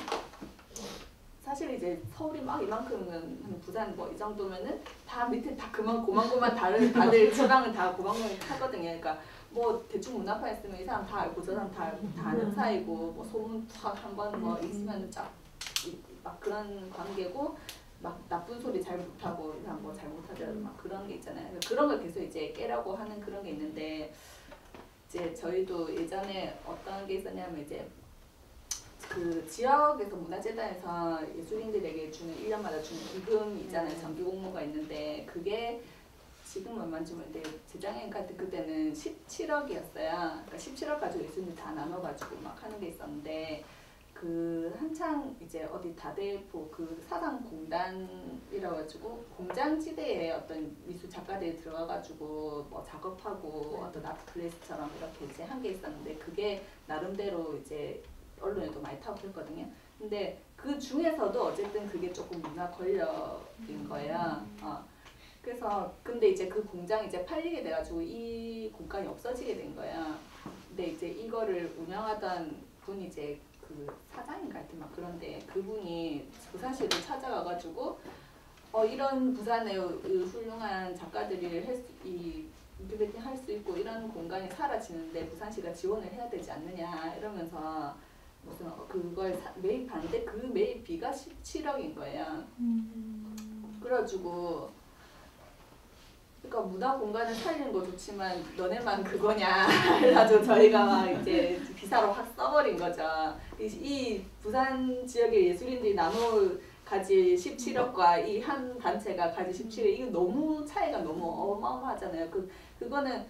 사실 이제 서울이 막 이만큼은 부산 뭐 이 정도면은 다 밑에 다 고만고만 다들 지방은 다 고만고만 하거든요. 그러니까 뭐 대충 문화파 했으면 이 사람 다 알고 저 사람 다 아는 사이고 뭐 소문 탁 한번 뭐 있으면 쫙 막 그런 관계고 막 나쁜 소리 잘 못하고 이 사람 뭐 잘 못하더라도 막 그런 게 있잖아요. 그런 걸 계속 이제 깨라고 하는 그런 게 있는데 이제 저희도 예전에 어떤 게 있었냐면 이제 그 지역에서 문화재단에서 예술인들에게 주는 1년마다 주는 기금이 있잖아요. 정기 공모가 있는데 그게 지금 얼마인지 모르는데 재작년 같은 그때는 17억이었어요. 그러니까 17억 가지고 예술인들 다 나눠가지고 막 하는 게 있었는데 그 한창 이제 어디 다대포 그 사상공단이라 가지고 공장지대에 어떤 미술 작가들이 들어가가지고 뭐 작업하고 어떤 아트 플레이스처럼 이렇게 이제 한 게 있었는데 그게 나름대로 이제 언론에도 많이 타고 그랬거든요. 근데 그 중에서도 어쨌든 그게 조금 문화 권력인 거예요. 그래서 근데 이제 그 공장이 이제 팔리게 돼가지고 이 공간이 없어지게 된 거야. 근데 이제 이거를 운영하던 분이 이제 그 사장인가 하여튼 막 그런데 그분이 부산시를 찾아가가지고 이런 부산의 훌륭한 작가들이 인큐베이팅 할 수 있고 이런 공간이 사라지는데 부산시가 지원을 해야 되지 않느냐 이러면서 무슨 그걸 매입하는데 그 매입비가 17억인 거예요. 그래가지고 그러니까 문화 공간을 살리는 거 좋지만 너네만 그거냐 그래가지고 저희가 막 이제 기사로 확 써버린 거죠. 이 부산 지역의 예술인들이 나눠 가질 17억과 이 한 단체가 가질 17억 이거 너무 차이가 너무 어마어마하잖아요. 그거는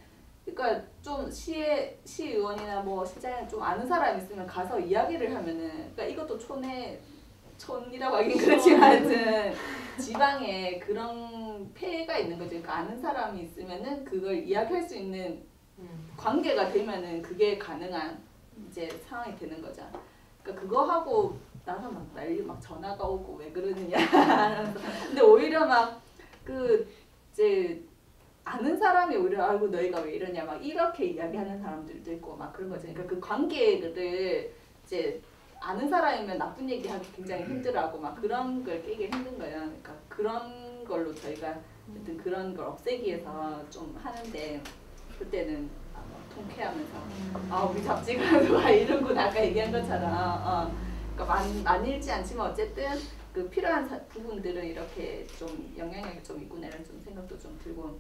그러니까 좀 시의원이나 뭐 시장에 좀 아는 사람 있으면 가서 이야기를 하면은 그러니까 이것도 촌에 촌이라고 하긴 그렇지만 하여튼 지방에 그런 폐가 있는 거죠. 그러니까 아는 사람이 있으면은 그걸 이야기할 수 있는 관계가 되면은 그게 가능한 이제 상황이 되는 거죠. 그러니까 그거 하고 나서 막 난리 막 전화가 오고 왜 그러느냐. 근데 오히려 막 그 이제 아는 사람이 오히려 아이고 너희가 왜 이러냐 막 이렇게 이야기하는 사람들도 있고 막 그런 거죠. 그러니까 그 관계를 이제 아는 사람이면 나쁜 얘기하기 굉장히 힘들어하고 막 그런 걸 깨기 힘든 거예요. 그러니까 그런 걸로 저희가 어쨌든 그런 걸 없애기 위해서 좀 하는데 그때는 통쾌하면서 우리 잡지가 누가 이런구나 아까 얘기한 것처럼 그러니까 많일지 않지만 어쨌든 그 필요한 부분들은 이렇게 좀 영향력이 좀 있구나 이런 좀 생각도 좀 들고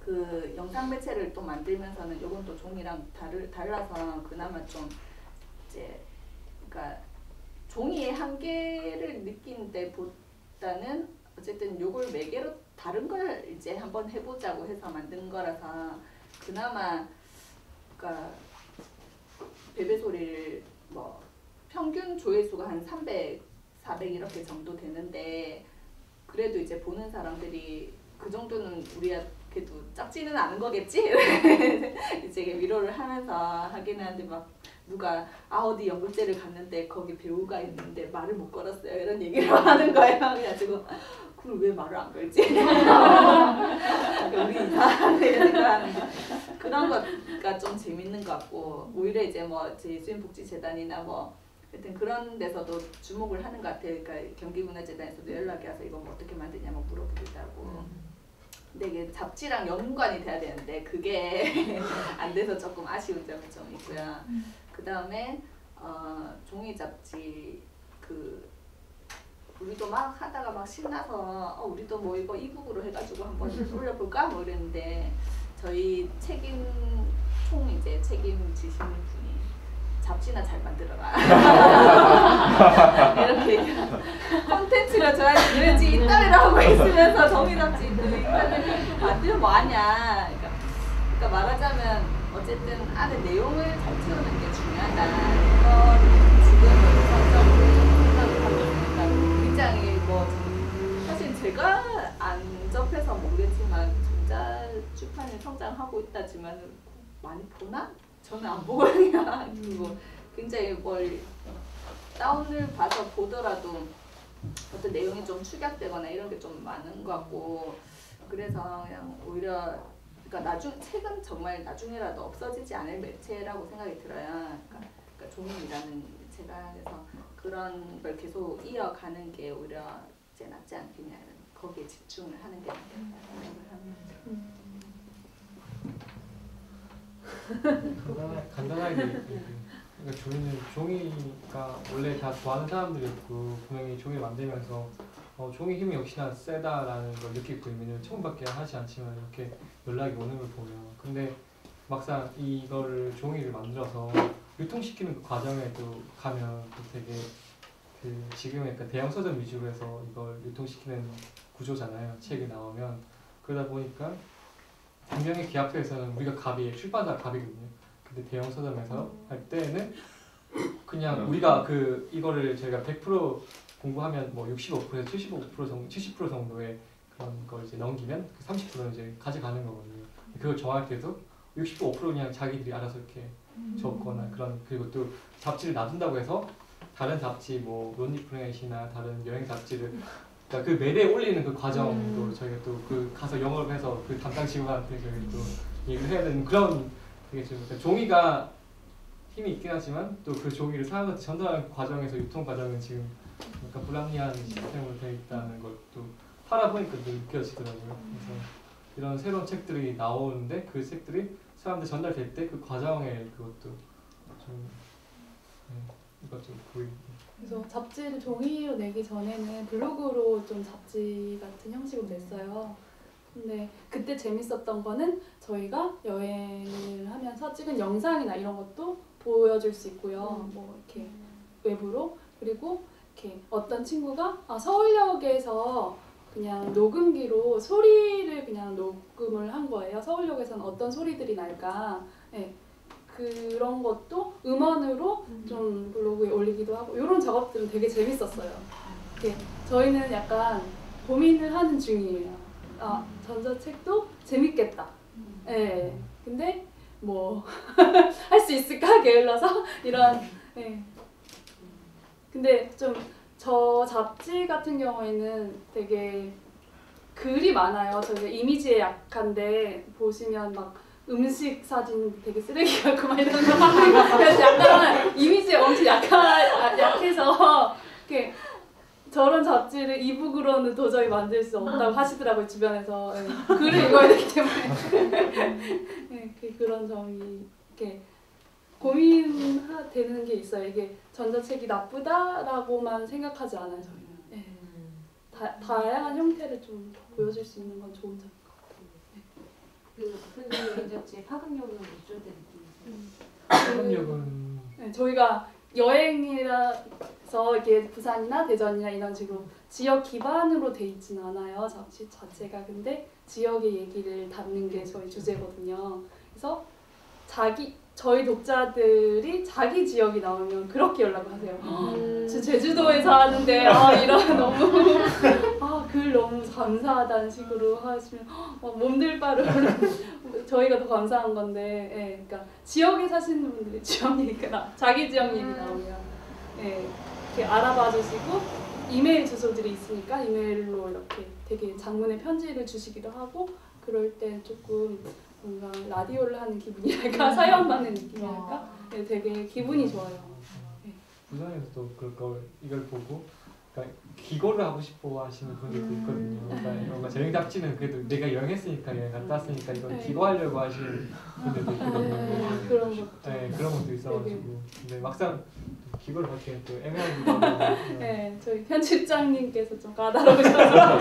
그 영상 매체를 또 만들면서는 요건 또 종이랑 달라서 그나마 좀 이제 그러니까 종이의 한계를 느낀 데보다는 어쨌든 요걸 매개로 다른 걸 이제 한번 해보자고 해서 만든 거라서 그나마 그러니까 베베소리를 뭐 평균 조회수가 한 300, 400 이렇게 정도 되는데 그래도 이제 보는 사람들이 그 정도는 우리가 그래도 작지는 않은 거겠지? 이제 위로를 하면서 하긴 하는데 막 누가 어디 연극제를 갔는데 거기 배우가 있는데 말을 못 걸었어요 이런 얘기를 하는 거예요. 그래가지고 그럼 왜 말을 안 걸지? 우리 이상하게 생각하는데 그런 거가 좀 재밌는 것 같고 오히려 이제 뭐 예술인복지재단이나 뭐 하여튼 그런 데서도 주목을 하는 것 같아요. 그러니까 경기문화재단에서도 연락이 와서 이거 뭐 어떻게 만드냐 뭐 물어보기도 하고 근데 이게 잡지랑 연관이 돼야 되는데 그게 안 돼서 조금 아쉬운 점이 좀 있고요. 그 다음에 종이 잡지 그 우리도 막 하다가 막 신나서 우리도 뭐 이거 이북으로 해가지고 한번 올려볼까 뭐 이랬는데 저희 총 이제 책임지시는 분이 잡지나 잘 만들어라 이렇게 콘텐츠가 좋아야지 그런지 이따위로 하고 있으면서 종이 잡지 그 인간들이 만들면 뭐하냐 그러니까 말하자면 어쨌든 안에 내용을 잘 채우는 게 중요하다 이거를 지금 생각을 하고 있으니까 굉장히 뭐 사실 제가 안 접해서 모르겠지만 전자출판이 성장하고 있다지만 많이 보나? 저는 안 보거든요. 그리고 굉장히 뭘 다운을 받아 보더라도 어떤 내용이 좀 축약되거나 이런 게 좀 많은 것 같고 그래서 그냥 오히려 그러니까 책은 정말 나중에라도 없어지지 않을 매체라고 생각이 들어요. 그러니까 종이라는 매체가 그래서 그런 걸 계속 이어가는 게 오히려 이제 낫지 않겠냐 거기에 집중을 하는 게 낫겠다 생각을 합니다. 간단하게 그러니까 저희는 종이가 원래 다 좋아하는 사람들이 있고 분명히 종이를 만들면서 종이 힘이 역시나 세다라는 걸 느끼고 있는 처음밖에 하지 않지만 이렇게 연락이 오는 걸 보면 근데 막상 이거를 종이를 만들어서 유통시키는 그 과정에 또 가면 또 되게 그 지금의 그러니까 대형 서점 위주로 해서 이걸 유통시키는 구조잖아요. 책이 나오면 그러다 보니까 분명히 기업에서는 우리가 출판사가 갑이거든요. 근데 대형 서점에서 할 때는 그냥 우리가 이거를 저희가 100% 공부하면 뭐 65%에서 70% 정도의 그런 걸 이제 넘기면 30%는 이제 가져가는 거거든요. 그걸 정할 때도 65% 그냥 자기들이 알아서 이렇게 적거나 그런 그리고 또 잡지를 놔둔다고 해서 다른 잡지 뭐 론리프레넷이나 다른 여행 잡지를 그러니까 그 매대에 올리는 그 과정도 저희가 또 그 가서 영업을 해서 그 담당 직원한테 저희 또 얘기를 해야 되는 그런 되게 좀 그러니까 종이가 힘이 있긴 하지만 또 그 종이를 사람한테 전달하는 과정에서 유통 과정은 지금 약간 불합리한 시스템으로 되어 있다는 것도 팔아보니까 또 느껴지더라고요. 그래서 이런 새로운 책들이 나오는데 그 책들이 사람한테 전달될 때 그 과정에 그것도 좀 이것 좀 보이고. 그래서 잡지를 종이로 내기 전에는 블로그로 좀 잡지 같은 형식으로 냈어요. 근데 그때 재밌었던 거는 저희가 여행을 하면서 찍은 영상이나 이런 것도 보여줄 수 있고요. 뭐 이렇게 외부로 그리고 이렇게 어떤 친구가 서울역에서 그냥 녹음기로 소리를 그냥 녹음을 한 거예요. 서울역에서는 어떤 소리들이 날까. 네. 그런 것도 음원으로 좀 블로그에 올리기도 하고 이런 작업들은 되게 재밌었어요. 이렇게 저희는 약간 고민을 하는 중이에요. 아, 전자책도 재밌겠다. 네. 근데 뭐 할 수 있을까 게을러서 이런. 네. 근데 좀 저 잡지 같은 경우에는 되게 글이 많아요. 저희가 이미지에 약한데 보시면 막 음식 사진 되게 쓰레기 같고 막 이런 거 그래서 약간 이미지에 엄청 약해서 이렇게 저런 잡지를 이북으로는 도저히 만들 수 없다고 하시더라고요, 주변에서. 네. 글을 읽어야 되기 때문에. 네, 그런 점이 이렇게 고민되는 게 있어요. 이게 전자책이 나쁘다라고만 생각하지 않아요, 저희는. 네. 다양한 형태를 좀 보여줄 수 있는 건 좋은 점인 것 같아요. 네. 그 여행 잡지의 파급력은 어쩔 때 느끼세요? 파급력은 네, 저희가 여행이라서 이렇게 부산이나 대전이나 이런 식으로 지역 기반으로 돼 있진 않아요. 잡지 자체가. 근데 지역의 얘기를 담는 게 저희 주제거든요. 그래서 저희 독자들이 자기 지역이 나오면 그렇게 연락을 하세요. 저 제주도에 사는데 이런 너무 글 너무 감사하다는 식으로 하시면 몸둘 바를 저희가 더 감사한 건데, 예, 그러니까 지역에 사시는 분들이 지역 얘기가 자기 지역 얘기 나오면 예, 이렇게 알아봐 주시고 이메일 주소들이 있으니까 이메일로 이렇게 되게 장문의 편지를 주시기도 하고 그럴 때 조금 뭔가 라디오를 하는 기분이랄까 사연 받는 느낌이랄까 네, 되게 기분이 좋아요. 네. 부산에서도 이걸 보고 그러니까 기고를 하고 싶어 하시는 분들도 있거든요. 그러니까 뭔가 여행 잡지는 그래도 내가 여행했으니까 여행 갔다 왔으니까 이건 기고하려고 하시는 분들도 있거든요. 그런 것도. 네, 그런 것도 있어가지고 근데 막상 기고를 받기엔 또 애매하기도 하고. 네, 저희 편집장님께서 좀 까다로우셔서.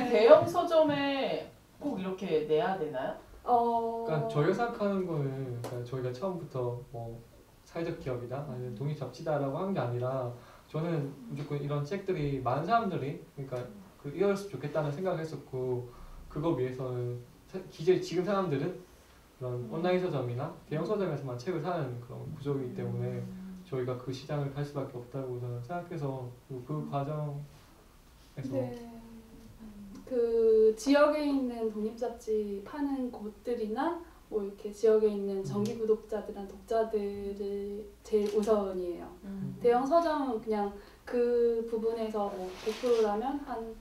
대형 서점에 꼭 이렇게 내야 되나요? 그러니까 저희가 생각하는 거는 그러니까 저희가 처음부터 뭐 사회적 기업이다 아니면 독립 잡지다라고 한 게 아니라 저는 무조건 이런 책들이 많은 사람들이 그러니까 읽었으면 좋겠다는 생각을 했었고 그거 위해서는 지금 사람들은 그런 온라인 서점이나 대형 서점에서만 책을 사는 그런 구조이기 때문에 저희가 그 시장을 갈 수밖에 없다고 저는 생각해서 그 과정에서 네. 그 지역에 있는 독립잡지 파는 곳들이나 뭐 이렇게 지역에 있는 정기 구독자들이나 독자들을 제일 우선이에요. 대형 서점은 그냥 그 부분에서 뭐 100%라면 한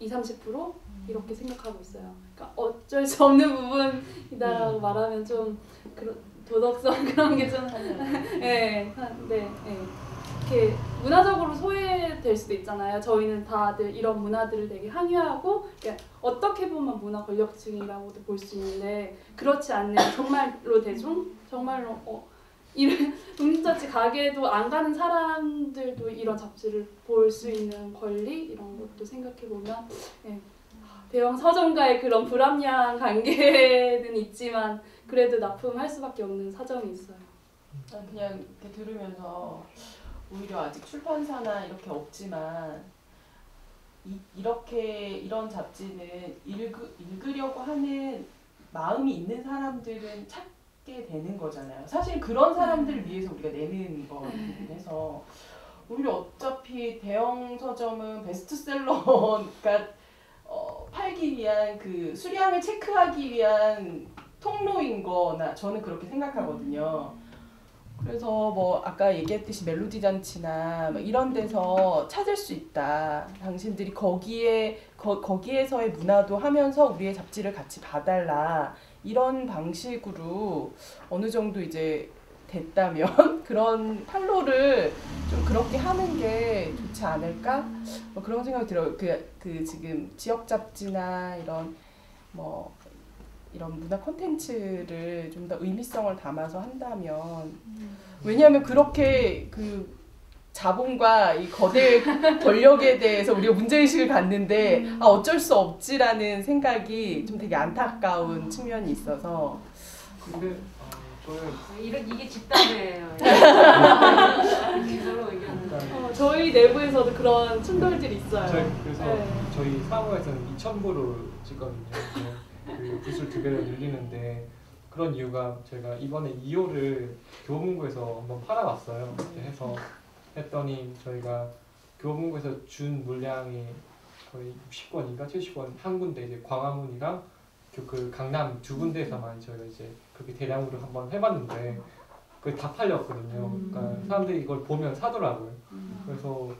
20-30% 이렇게 생각하고 있어요. 그러니까 어쩔 수 없는 부분이다라고 말하면 좀 그런 도덕성 그런 게 좀 네, 네. 이렇게 문화적으로 소외될 수도 있잖아요. 저희는 다들 이런 문화들을 되게 항의하고 어떻게 보면 문화 권력층이라고도 볼 수 있는데 그렇지 않는 정말로 대중, 정말로 이런 독립잡지 가게도 안 가는 사람들도 이런 잡지를 볼 수 있는 권리 이런 것도 생각해 보면 네. 대형 서점과의 그런 불합리한 관계는 있지만 그래도 납품할 수밖에 없는 사정이 있어요. 그냥 이렇게 들으면서 오히려 아직 출판사나 이렇게 없지만 이런 잡지는 읽으려고 하는 마음이 있는 사람들은 찾게 되는 거잖아요. 사실 그런 사람들을 위해서 우리가 내는 거긴 해서 오히려 어차피 대형 서점은 베스트셀러가 팔기 위한 그 수량을 체크하기 위한 통로인 거나 저는 그렇게 생각하거든요. 그래서 뭐 아까 얘기했듯이 멜로디 잔치나 이런 데서 찾을 수 있다. 당신들이 거기에서의 문화도 하면서 우리의 잡지를 같이 봐달라. 이런 방식으로 어느 정도 이제 됐다면 그런 판로를 좀 그렇게 하는 게 좋지 않을까? 뭐 그런 생각이 들어요. 그 지금 지역 잡지나 이런 문화 콘텐츠를 좀 더 의미성을 담아서 한다면 왜냐하면 그렇게 그 자본과 이 거대 권력에 대해서 우리가 문제의식을 갖는데 어쩔 수 없지라는 생각이 좀 되게 안타까운 측면이 있어서 근데 이게 집단이에요. 서로 의견. 저희 내부에서도 그런 충돌들이 있어요. 그래서 저희 사무에서는 2,000부를 찍거든요. 그 부술 2배로 늘리는데 그런 이유가 저희가 이번에 2호를 교보문고에서 한번 팔아봤어요. 이렇게 해서 했더니 저희가 교보문고에서 준 물량이 거의 60권인가 70권 한 군데 이제 광화문이랑 그 강남 두 군데에서만 저희가 이제 그렇게 대량으로 한번 해봤는데 그게 다 팔렸거든요. 그러니까 사람들이 이걸 보면 사더라고요. 그래서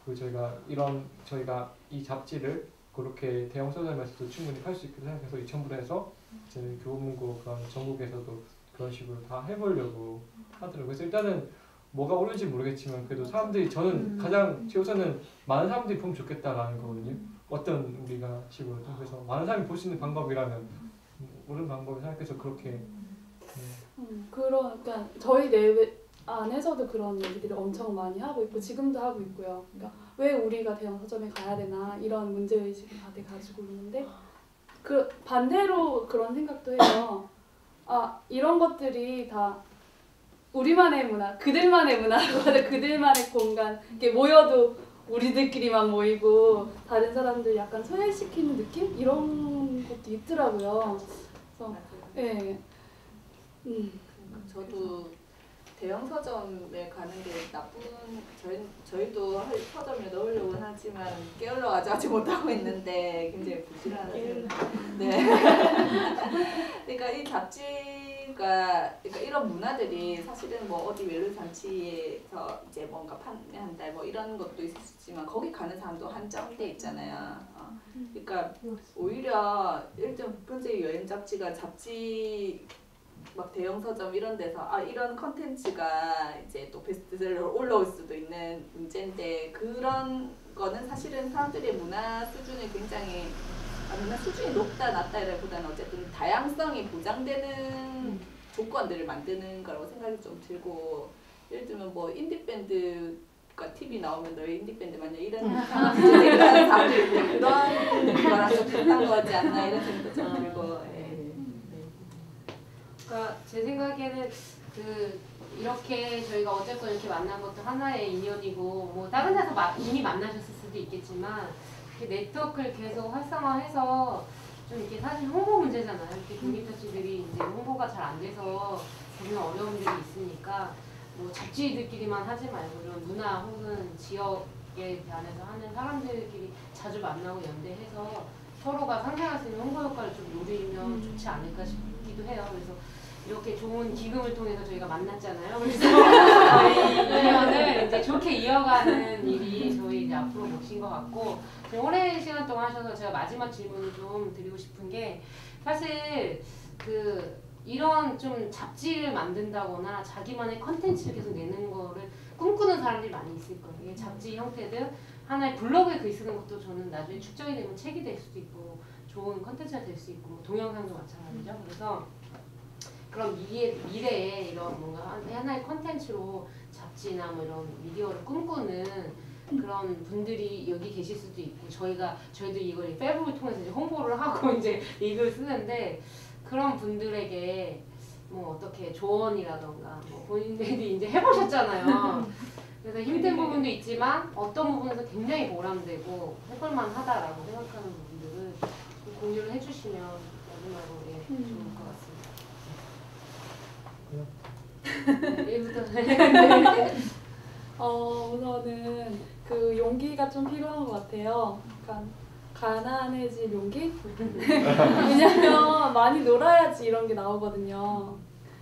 그 저희가 이 잡지를 그렇게 대형 서점에서도 충분히 팔 수 있게 생각해서 이첨부를 해서 이제 교보문고 그런 전국에서도 그런 식으로 다 해보려고 하더라고요. 그래서 일단은 뭐가 옳은지 모르겠지만 그래도 사람들이 저는 가장 제 우선은 많은 사람들이 보면 좋겠다라는 거거든요. 어떤 우리가 식으로든 그래서 많은 사람이 볼 수 있는 방법이라면 옳은 방법을 생각해서 그렇게 그러니까 저희 내외 안에서도 그런 얘기들을 엄청 많이 하고 있고 지금도 하고 있고요. 그러니까 왜 우리가 대형 서점에 가야 되나 이런 문제의식을 다들 가지고 있는데 그 반대로 그런 생각도 해요. 아 이런 것들이 다 우리만의 문화, 그들만의 문화라고 하죠. 그들만의 공간 이렇게 모여도 우리들끼리만 모이고 다른 사람들 약간 소외시키는 느낌? 이런 것도 있더라고요. 그래서 예. 저도 대형 서점에 가는 게 나쁜 저희도 서점에 넣으려고는 하지만 게을러가지고 아직 못하고 있는데 굉장히 부실하는 네. 그러니까 이 잡지가 그러니까 이런 문화들이 사실은 뭐 어디 멜로 잔치에서 이제 뭔가 판매한다 뭐 이런 것도 있었지만 거기 가는 사람도 한정돼 있잖아요. 그러니까 오히려 예를 들면 보편적인 여행 잡지가 잡지 막 대형 서점 이런 데서 아 이런 컨텐츠가 이제 또 베스트셀러로 올라올 수도 있는 문제인데 그런 거는 사실은 사람들의 문화 수준이 굉장히 문화 수준이 높다 낮다라기보다는 어쨌든 다양성이 보장되는 조건들을 만드는 거라고 생각이 좀 들고 예를 들면 뭐 인디 밴드가 TV 나오면 너희 인디 밴드 맞냐 이런 문제를 하는 사람들이 그런 거랑 좀 비슷한 거지 않나 이런 생각도 좀 들고. 그러니까 제 생각에는 이렇게 저희가 어쨌건 이렇게 만난 것도 하나의 인연이고 뭐 다른 데서 이미 만나셨을 수도 있겠지만 이렇게 네트워크를 계속 활성화해서 좀 이렇게 사실 홍보 문제잖아요. 이렇게 독립잡지들이 이제 홍보가 잘 안 돼서 보면 어려움들이 있으니까 뭐 잡지들끼리만 하지 말고 이런 문화 혹은 지역에 대해서 하는 사람들끼리 자주 만나고 연대해서 서로가 상생할 수 있는 홍보 효과를 좀 노리면 좋지 않을까 싶기도 해요. 그래서 이렇게 좋은 기금을 통해서 저희가 만났잖아요. 그래서 저희 인연을 이제 좋게 이어가는 일이 저희 이제 앞으로 몫인 것 같고 오랜 시간 동안 하셔서 제가 마지막 질문을 좀 드리고 싶은 게 사실 이런 좀 잡지를 만든다거나 자기만의 컨텐츠를 계속 내는 거를 꿈꾸는 사람들이 많이 있을 거예요. 이게 잡지 형태든 하나의 블로그에 글 쓰는 것도 저는 나중에 축적이 되면 책이 될 수도 있고 좋은 컨텐츠가 될 수 있고 동영상도 마찬가지죠. 그래서 그런 미래에 이런 뭔가 하나의 컨텐츠로 잡지나 뭐 이런 미디어를 꿈꾸는 그런 분들이 여기 계실 수도 있고 저희도 이걸 페북을 통해서 이제 홍보를 하고 이제 이 글을 쓰는데 그런 분들에게 뭐 어떻게 조언이라던가 뭐 본인들이 이제 해보셨잖아요. 그래서 힘든 부분도 있지만 어떤 부분에서 굉장히 보람되고 해볼만 하다라고 생각하는 부분들을 좀 공유를 해주시면 마지막으로 좋을 것 같습니다. 우선은 그 용기가 좀 필요한 것 같아요. 그러니까 가난해질 용기? 왜냐면 많이 놀아야지 이런 게 나오거든요.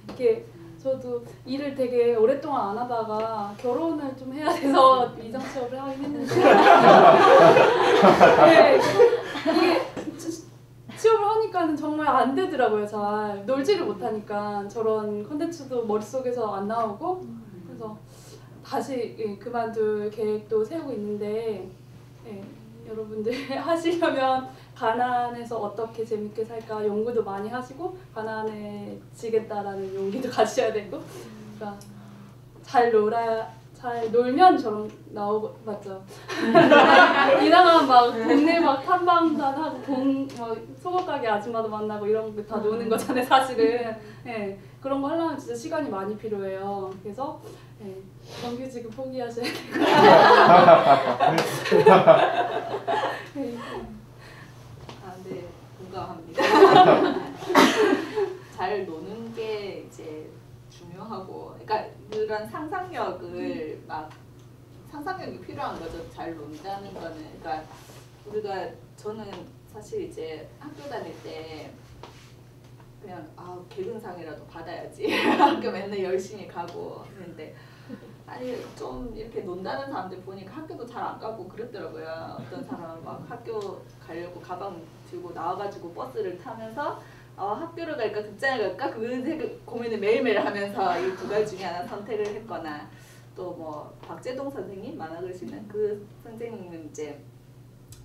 이렇게 저도 일을 되게 오랫동안 안 하다가 결혼을 좀 해야 돼서 이정 취업을 하긴 했는데 네, 이게 취업을 하니까는 정말 안 되더라고요. 잘 놀지를 못하니까 저런 컨텐츠도 머릿속에서 안 나오고 그래서 다시 그만둘 계획도 세우고 있는데 여러분들 하시려면 가난해서 어떻게 재밌게 살까 연구도 많이 하시고 가난해지겠다라는 용기도 가져야 되고 그러니까 잘 놀면 저런 나오고 맞죠? 이상한 막 동네 막 탐방단하고 막 속옷 가게 아줌마도 만나고 이런 거 다 노는 거잖아요 사실은. 그런 거 하려면 진짜 시간이 많이 필요해요. 그래서 정규직은 포기하셔야 되고. 네, 공감합니다. 잘 잘 노는 게 이제 중요하고, 그러니까 그런 상상력을 막 상상력이 필요한 거죠. 잘 논다는 거는. 그러니까 우리가 저는 사실 이제 학교 다닐 때 그냥 개근상이라도 받아야지 학교 맨날 열심히 가고 했는데 아니 좀 이렇게 논다는 사람들 보니까 학교도 잘 안 가고 그랬더라고요. 어떤 사람은 막 학교 가려고 가방 들고 나와가지고 버스를 타면서 학교를 갈까 극장을 갈까 그 고민을 매일매일 하면서 이 두 가지 중에 하나 선택을 했거나, 또 뭐 박재동 선생님 만화 그리시는 그 선생님은 이제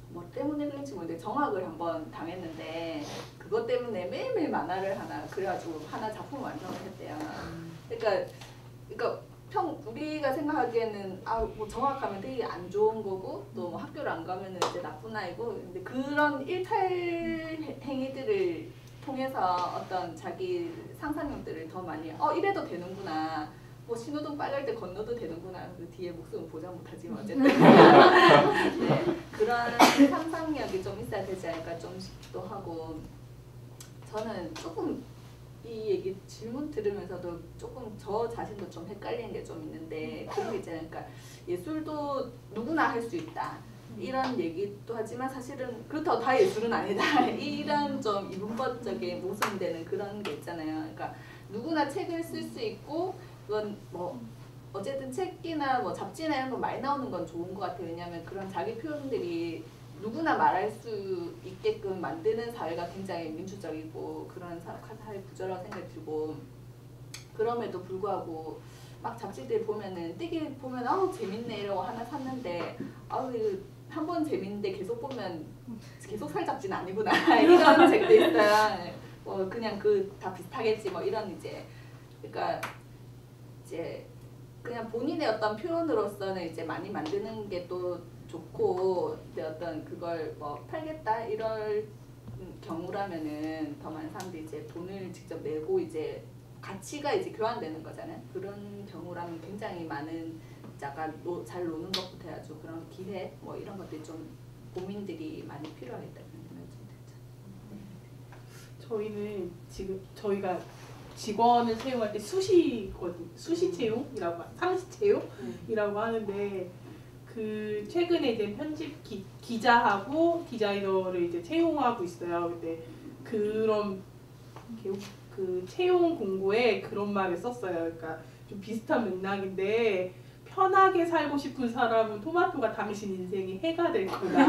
뭐 때문에 그런지 모르겠는데 정학을 한번 당했는데 그것 때문에 매일매일 만화를 하나 그래가지고 하나 작품 완성을 했대요. 그러니까 우리가 생각하기에는 뭐 정학하면 되게 안 좋은 거고 또 뭐 학교를 안 가면은 이제 나쁜 아이고, 근데 그런 일탈 행위들을 통해서 어떤 자기 상상력들을 더 많이 이래도 되는구나, 뭐 신호등 빨갈 때 건너도 되는구나, 그 뒤에 목숨은 보장 못하지만 어쨌든 네, 그런 상상력이 좀 있어야 되지 않을까 좀 싶기도 하고, 저는 조금 이 얘기 질문 들으면서도 조금 저 자신도 좀 헷갈리는 게 좀 있는데, 그런 게 있잖아요. 그러니까 예술도 누구나 할 수 있다 이런 얘기도 하지만 사실은 그렇다고 다 예술은 아니다 이런 좀 이분법적인 모순되는 그런 게 있잖아요. 그러니까 누구나 책을 쓸 수 있고, 그건 뭐 어쨌든 책이나 뭐 잡지나 이런 거 많이 나오는 건 좋은 것 같아요. 왜냐하면 그런 자기 표현들이 누구나 말할 수 있게끔 만드는 사회가 굉장히 민주적이고 그런 사회 구조라고 생각이 들고, 그럼에도 불구하고 막 잡지들 보면은 띄기 보면 재밌네 이러고 하나 샀는데 한 번 재밌는데 계속 보면 계속 살 잡지는 아니구나 이런 책도 있어요. 뭐 그냥 다 비슷하겠지 뭐 이런 이제, 그러니까 이제 그냥 본인의 어떤 표현으로서는 이제 많이 만드는 게 또 좋고, 근데 어떤 그걸 뭐 팔겠다 이럴 경우라면은 더 많은 사람들이 이제 돈을 직접 내고 이제 가치가 이제 교환되는 거잖아요. 그런 경우라면 굉장히 많은 약간 잘 노는 것부터 해가지고 그런 기회 뭐 이런 것들이 좀 고민들이 많이 필요하겠다 그런 생각이 좀 들죠. 저희는 지금 저희가 직원을 채용할 때 수시거든, 수시 채용이라고 상시 채용이라고 하는데, 그 최근에 이제 편집 기자하고 디자이너를 이제 채용하고 있어요. 근데 그런 그 채용 공고에 그런 말을 썼어요. 그러니까 좀 비슷한 맥락인데, 편하게 살고 싶은 사람은 토마토가 당신 인생이 해가 될 거다.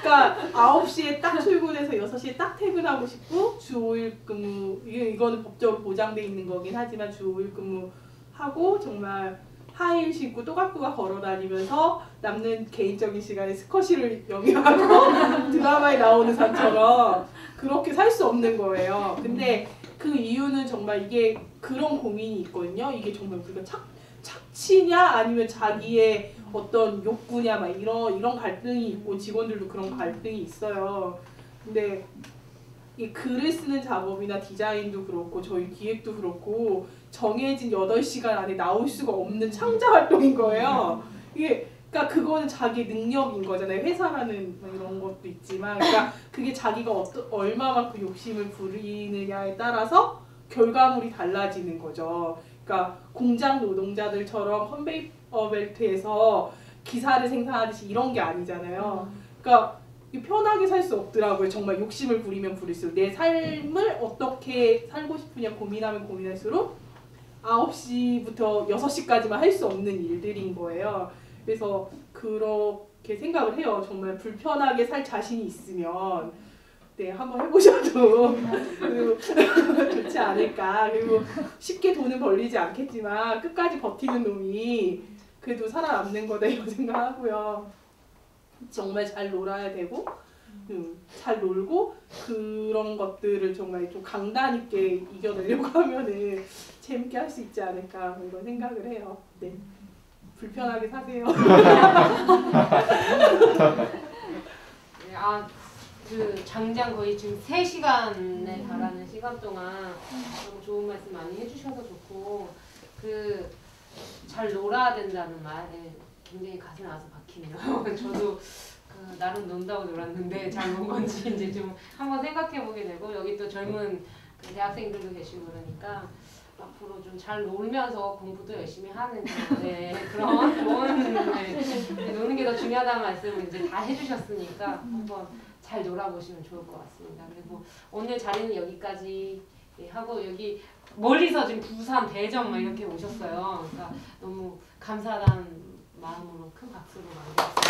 그러니까 9시에 딱 출근해서 6시에 딱 퇴근하고 싶고, 주 5일 근무, 이거는 법적으로 보장돼 있는 거긴 하지만 주 5일 근무하고 정말 하이힐 신고 또각또각 걸어다니면서 남는 개인적인 시간에 스쿼시를 영위하고 드라마에 나오는 사람처럼 그렇게 살 수 없는 거예요. 근데 그 이유는 정말 이게 그런 고민이 있거든요. 이게 정말 우리가 착취냐 아니면 자기의 어떤 욕구냐 막 이런 갈등이 있고, 직원들도 그런 갈등이 있어요. 근데 이 글을 쓰는 작업이나 디자인도 그렇고 저희 기획도 그렇고 정해진 8시간 안에 나올 수가 없는 창작 활동인 거예요. 이게 그러니까 그거는 자기 능력인 거잖아요. 회사라는 이런 것도 있지만, 그러니까 그게 자기가 얼마만큼 욕심을 부리느냐에 따라서 결과물이 달라지는 거죠. 그러니까 공장 노동자들처럼 컨베이어 벨트에서 기사를 생산하듯이 이런 게 아니잖아요. 그러니까 편하게 살 수 없더라고요. 정말 욕심을 부리면 부릴수록 내 삶을 어떻게 살고 싶으냐 고민하면 고민할수록 9시부터 6시까지만 할 수 없는 일들인 거예요. 그래서 그렇게 생각을 해요. 정말 불편하게 살 자신이 있으면 네, 한번 해보셔도 좋지 않을까. 그리고 쉽게 돈은 벌리지 않겠지만 끝까지 버티는 놈이 그래도 살아남는 거다 이런 생각하고요. 정말 잘 놀아야 되고 잘 놀고 그런 것들을 정말 좀 강단 있게 이겨내려고 하면은 재밌게 할 수 있지 않을까 이런 생각을 해요. 네. 불편하게 사세요. 네, 그 장장 거의 지금 3시간에 달하는 시간 동안 너무 좋은 말씀 많이 해주셔서 좋고, 그 잘 놀아야 된다는 말에 굉장히 가슴에 와서 박히네요. 저도 나름 논다고 놀았는데 잘 논 건지 이제 좀 한번 생각해 보게 되고 여기 또 젊은 그 대학생들도 계시고 그러니까 앞으로 좀 잘 놀면서 공부도 열심히 하는 그런 좋은 노는 게 더 중요하다는 말씀을 이제 다 해주셨으니까 한번 잘 놀아보시면 좋을 것 같습니다. 그리고 오늘 자리는 여기까지 하고 여기 멀리서 지금 부산, 대전 막 이렇게 오셨어요. 그러니까 너무 감사하다는 마음으로 큰 박수로 맞이했습니다.